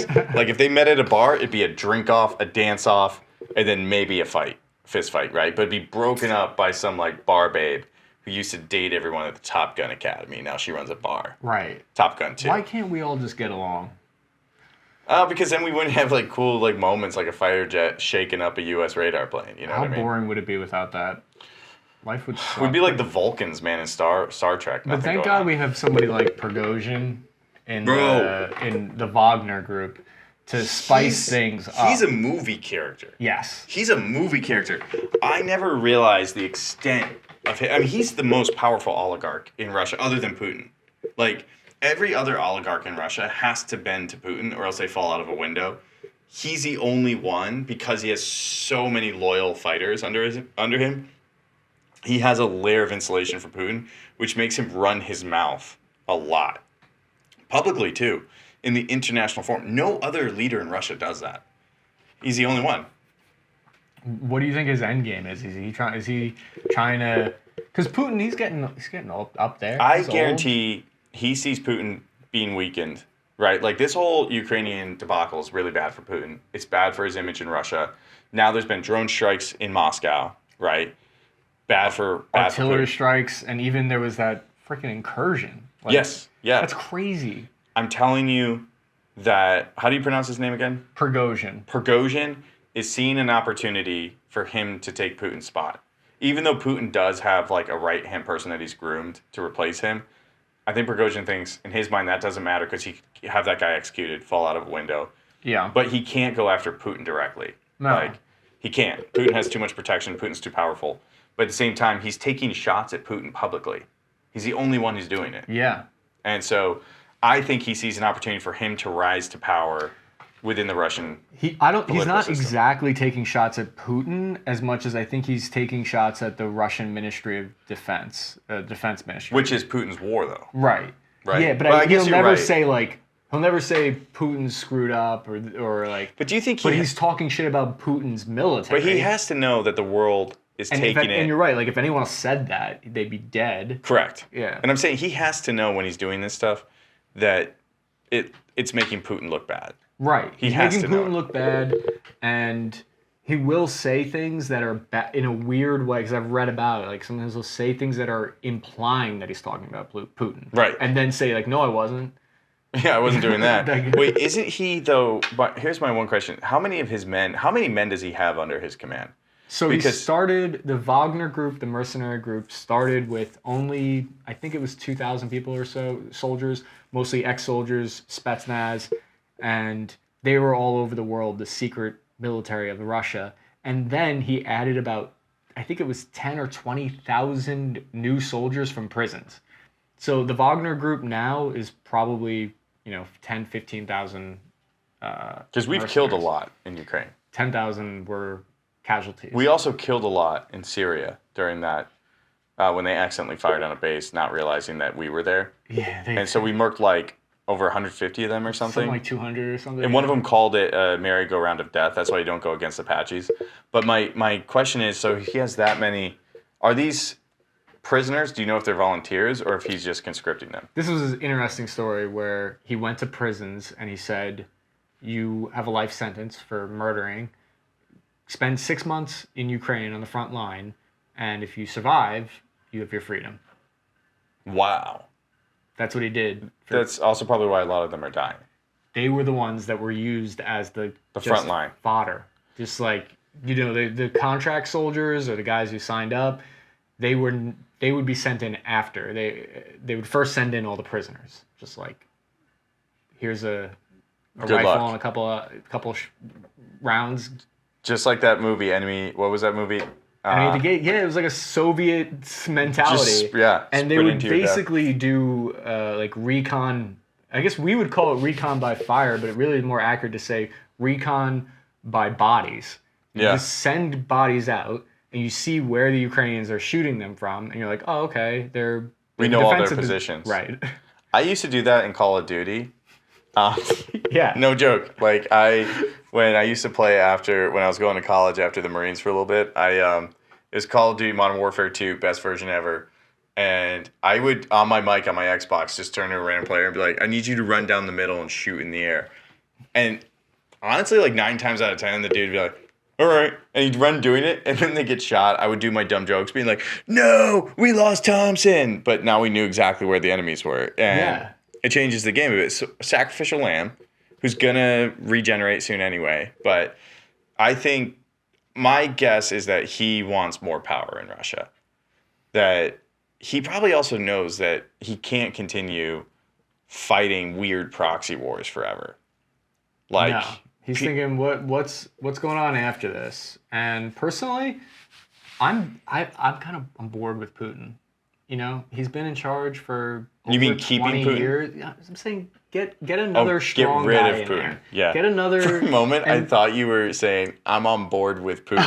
If they met at a bar, it'd be a drink off, a dance off, and then maybe a fist fight, right? But it'd be broken up by some bar babe who used to date everyone at the Top Gun Academy. Now she runs a bar. Right. Top Gun 2. Why can't we all just get along? Because then we wouldn't have like cool like moments like a fighter jet shaking up a U.S. radar plane. You know How what I mean? boring would it be without that? Life would suck. We'd be like the Vulcans, man, in Star Trek. But thank God we have somebody like Prigozhin in the Wagner group to spice things up. He's a movie character. Yes. He's a movie character. I never realized the extent of him. I mean, he's the most powerful oligarch in Russia, other than Putin. Like, every other oligarch in Russia has to bend to Putin, or else they fall out of a window. He's the only one, because he has so many loyal fighters under him. He has a layer of insulation for Putin, which makes him run his mouth a lot. Publicly, too. In the international forum. No other leader in Russia does that. He's the only one. What do you think his end game is? Is he trying to? Because Putin, he's getting up there. I guarantee he sees Putin being weakened, right? Like, this whole Ukrainian debacle is really bad for Putin. It's bad for his image in Russia. Now there's been drone strikes in Moscow, right? Bad for artillery strikes, and even there was that freaking incursion. Like, yes, yeah, that's crazy. I'm telling you that. How do you pronounce his name again? Prigozhin. Prigozhin is seeing an opportunity for him to take Putin's spot. Even though Putin does have like a right-hand person that he's groomed to replace him, I think Prigozhin thinks in his mind that doesn't matter because he have that guy executed, fall out of a window. Yeah. But he can't go after Putin directly. No. Like, he can't. Putin has too much protection. Putin's too powerful. But at the same time, he's taking shots at Putin publicly. He's the only one who's doing it. Yeah. And so I think he sees an opportunity for him to rise to power within the Russian He's not system. exactly taking shots at Putin as much as I think he's taking shots at the Russian Ministry of Defense, Defense Ministry. Which is Putin's war, though. Right. Right. Yeah, but I guess he'll you're never right. say like he'll never say Putin's screwed up or like. But do you think he's talking shit about Putin's military? But he has to know that the world is taking it. And you're right. Like, if anyone else said that, they'd be dead. Correct. Yeah. And I'm saying he has to know when he's doing this stuff that it's making Putin look bad. Right. He's making Putin look bad, and he will say things that are in a weird way, because I've read about it. Like, sometimes he'll say things that are implying that he's talking about Putin. Right. And then say, like, no, I wasn't. Yeah, I wasn't doing that. Wait, isn't he, though? But here's my one question. How many men does he have under his command? So he started, the Wagner group, the mercenary group, started with only, I think it was 2,000 people or so, soldiers, mostly ex-soldiers, Spetsnaz, and they were all over the world, the secret military of Russia. And then he added about, I think it was 10 or 20,000 new soldiers from prisons. So the Wagner group now is probably, 10, 15,000 because we've killed a lot in Ukraine. 10,000 were casualties. We also killed a lot in Syria during that, when they accidentally fired on a base, not realizing that we were there. Yeah. And so we murked like over 150 of them or something. Something like 200 or something. And one of them called it a merry-go-round of death. That's why you don't go against Apaches. But my question is, so he has that many. Are these prisoners? Do you know if they're volunteers or if he's just conscripting them? This was an interesting story where he went to prisons and he said, you have a life sentence for murdering. Spend 6 months in Ukraine on the front line, and if you survive, you have your freedom. Wow. That's what he did. That's also probably why a lot of them are dying. They were the ones that were used as the front line fodder. Just like, the contract soldiers or the guys who signed up, they would be sent in after. They would first send in all the prisoners. Just like, here's a rifle and a couple rounds. Just like that movie, Enemy. What was that movie? Enemy at the Gate. Yeah, it was like a Soviet mentality. And they would basically do like recon. I guess we would call it recon by fire, but it really is more accurate to say recon by bodies. You just send bodies out, and you see where the Ukrainians are shooting them from, and you're like, oh, okay, we know all their positions. Right. I used to do that in Call of Duty. Yeah. No joke. Like when I used to play when I was going to college after the Marines for a little bit, it was Call of Duty Modern Warfare 2, best version ever. And I would, on my mic on my Xbox, just turn to a random player and be like, I need you to run down the middle and shoot in the air. And honestly, like 9 times out of 10, the dude would be like, all right. And he'd run doing it, and then they get shot. I would do my dumb jokes being like, no, we lost Thompson. But now we knew exactly where the enemies were. And it changes the game a bit. So, sacrificial lamb, who's going to regenerate soon anyway. But I think my guess is that he wants more power in Russia. That he probably also knows that he can't continue fighting weird proxy wars forever. Like, no. He's thinking, what's going on after this? And personally, I'm bored with Putin. You know, he's been in charge for over you mean keeping 20 Putin? Years. Yeah, I'm saying get another strong get rid guy of in Putin. there. Yeah. Get another. For a moment, I thought you were saying I'm on board with Putin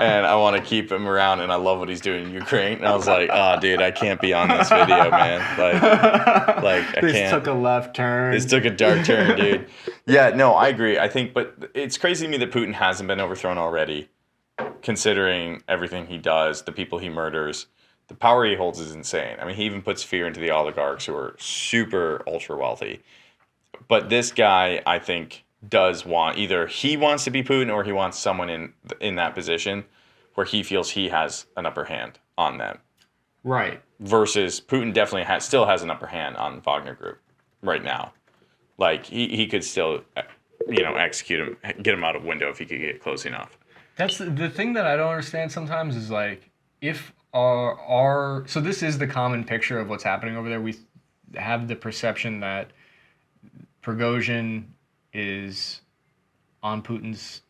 and I want to keep him around and I love what he's doing in Ukraine. And I was like, oh, dude, I can't be on this video, man. Like I This can't. took a left turn. This took a dark turn, dude. Yeah, no, I agree. I think, but it's crazy to me that Putin hasn't been overthrown already, considering everything he does, the people he murders. The power he holds is insane. I mean, he even puts fear into the oligarchs who are super ultra wealthy. But this guy, I think, does want either he wants to be Putin or he wants someone in that position where he feels he has an upper hand on them. Right. Versus Putin definitely still has an upper hand on Wagner Group right now. Like he could still, execute him, get him out of window if he could get close enough. That's the thing that I don't understand sometimes is like if so this is the common picture of what's happening over there. We have the perception that Prigozhin is on Putin's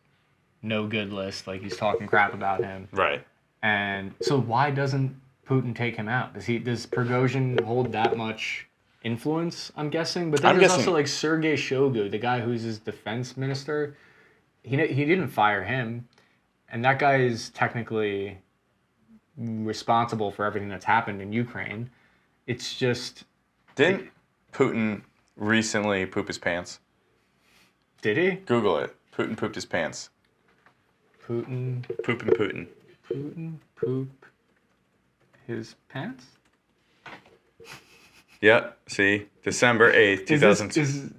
no good list, like he's talking crap about him. Right. And so why doesn't Putin take him out? Does Prigozhin hold that much influence, I'm guessing? But then there's also like Sergei Shoigu, the guy who's his defense minister. He didn't fire him. And that guy is technically responsible for everything that's happened in Ukraine. It's just... Didn't Putin recently poop his pants? Did he? Google it. Putin pooped his pants. Putin poop his pants? Yep. See? December 8th, 2000.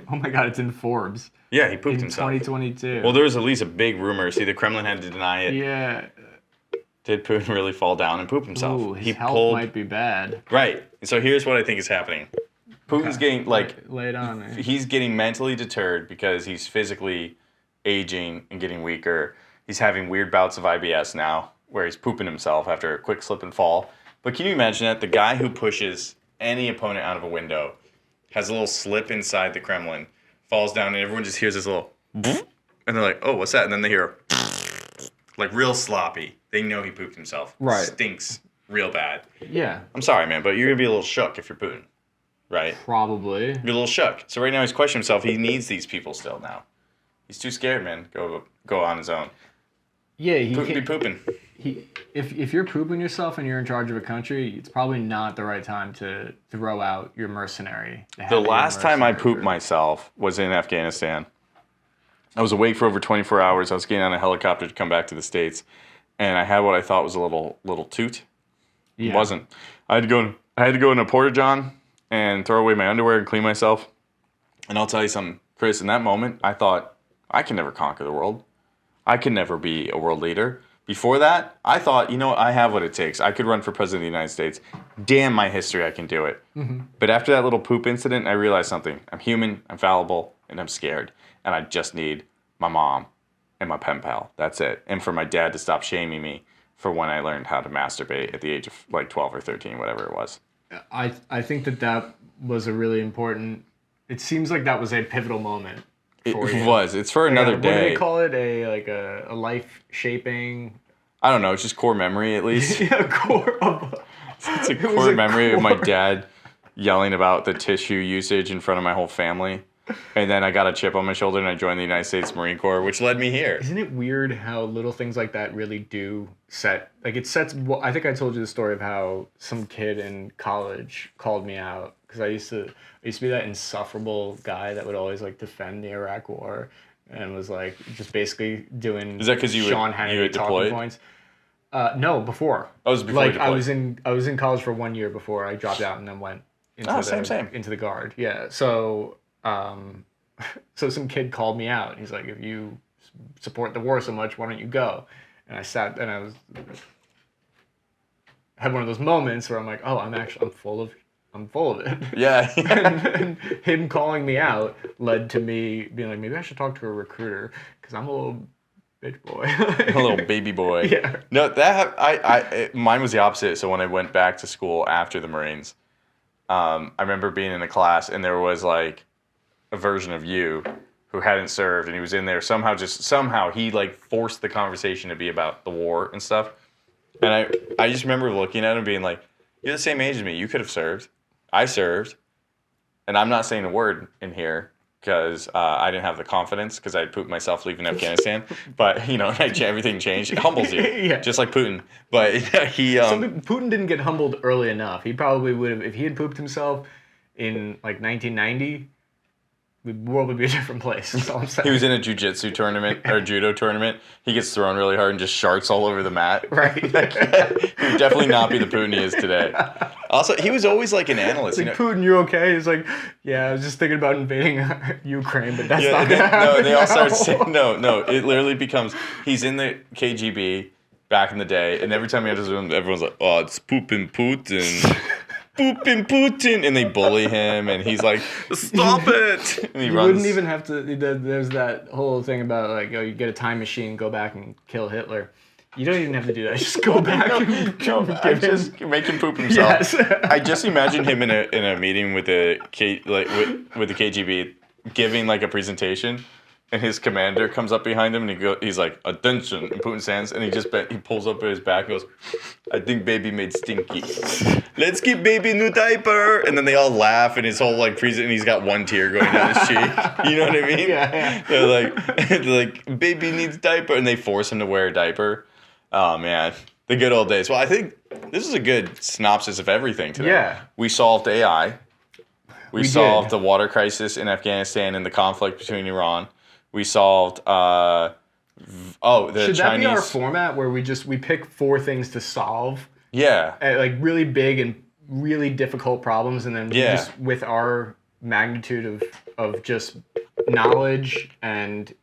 Oh my God, it's in Forbes. Yeah, he pooped in himself. 2022. Well, there was at least a big rumor. See, the Kremlin had to deny it. Yeah. Did Putin really fall down and poop himself? Ooh, his health might be bad. Right. So here's what I think is happening. Putin's getting, lay it on me. He's getting mentally deterred because he's physically aging and getting weaker. He's having weird bouts of IBS now where he's pooping himself after a quick slip and fall. But can you imagine that? The guy who pushes any opponent out of a window has a little slip inside the Kremlin, falls down, and everyone just hears this little and they're like, oh, what's that? And then they hear like real sloppy. They know he pooped himself. Right. Stinks real bad. Yeah. I'm sorry, man, but you're going to be a little shook if you're Putin. Right? Probably. You're a little shook. So right now he's questioning himself. He needs these people still now. He's too scared, man. Go on his own. Yeah, Putin be pooping. If you're pooping yourself and you're in charge of a country, it's probably not the right time to throw out your mercenary. The last time I pooped myself was in Afghanistan. I was awake for over 24 hours. I was getting on a helicopter to come back to the States, and I had what I thought was a little toot. Yeah. It wasn't. I had to go in a porta-john and throw away my underwear and clean myself. And I'll tell you something, Chris, in that moment, I thought, I can never conquer the world. I can never be a world leader. Before that, I thought, I have what it takes. I could run for president of the United States. Damn my history, I can do it. Mm-hmm. But after that little poop incident, I realized something. I'm human, I'm fallible, and I'm scared. And I just need my mom and my pen pal. That's it. And for my dad to stop shaming me for when I learned how to masturbate at the age of like 12 or 13, whatever it was. I think that was a really important... It seems like that was a pivotal moment. It was. It's for another day. What do they call it? A life-shaping... I don't know. It's just core memory, at least. Yeah, core. It's a core memory of my dad yelling about the tissue usage in front of my whole family. And then I got a chip on my shoulder and I joined the United States Marine Corps, which led me here. Isn't it weird how little things like that really do set... Like, it sets... Well, I think I told you the story of how some kid in college called me out. Because I used to be that insufferable guy that would always, like, defend the Iraq War. And was, like, just basically doing... Is that because Sean Hannity talking points. No, before. Oh, it was before you deployed. I was in college for 1 year before I dropped out and then went into the Guard. Yeah, so... So some kid called me out. He's like, if you support the war so much, why don't you go? And I sat and had one of those moments where I'm like, oh, I'm I'm full of it. Yeah. And him calling me out led to me being like, maybe I should talk to a recruiter because I'm a little bitch boy. A little baby boy. Yeah. No, mine was the opposite. So when I went back to school after the Marines, I remember being in a class and there was like a version of you who hadn't served, and he was in there somehow he like forced the conversation to be about the war and stuff. And I just remember looking at him being like, you're the same age as me. You could have served. I served. And I'm not saying a word in here because I didn't have the confidence because I had pooped myself leaving Afghanistan. But, everything changed. It humbles you. Yeah. Just like Putin. But he... Putin didn't get humbled early enough. He probably would have, if he had pooped himself in like 1990, the world would be a different place. That's all I'm saying. He was in a jiu-jitsu tournament or judo tournament. He gets thrown really hard and just sharts all over the mat. Right. He would definitely not be the Putin he is today. Also, he was always like an analyst. Like, Putin, you okay? He's like, yeah, I was just thinking about invading Ukraine, but that's not going to happen. No, they all start saying, no. It literally becomes, he's in the KGB back in the day, and every time he enters the room, everyone's like, oh, it's pooping Putin. Pooping Putin, and they bully him, and he's like, "Stop it!" And he runs. Wouldn't even have to. There's that whole thing about like, oh, you get a time machine, go back and kill Hitler. You don't even have to do that. Just go back. I just make him poop himself. Yes. I just imagine him in a meeting with the with the KGB, giving like a presentation. And his commander comes up behind him, and he's like, "Attention!" And Putin stands, and he pulls up his back and goes, "I think baby made stinky. Let's give baby a new diaper." And then they all laugh, and his whole like and he's got one tear going down his cheek. You know what I mean? Yeah. They're like, "Baby needs diaper," and they force him to wear a diaper. Oh man, the good old days. Well, I think this is a good synopsis of everything today. Yeah. We solved AI. We solved did. the water crisis in Afghanistan and the conflict between Iran. We solved, the Should Chinese... that be our format where we pick 4 things to solve? Yeah. Like really big and really difficult problems, and then just with our magnitude of just knowledge and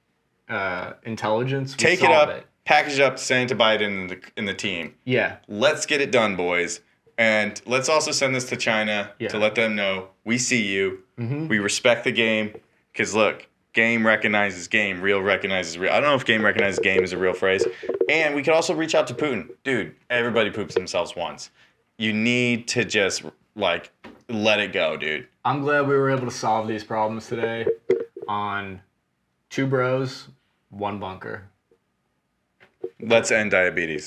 intelligence, we Take it solve up, package it up, send it to Biden and the team. Yeah. Let's get it done, boys. And let's also send this to China to let them know we see you. Mm-hmm. We respect the game. Because look... Game recognizes game, real recognizes real. I don't know if game recognizes game is a real phrase. And we could also reach out to Putin. Dude, everybody poops themselves once. You need to just, like, let it go, dude. I'm glad we were able to solve these problems today on 2 bros, 1 bunker. Let's end diabetes.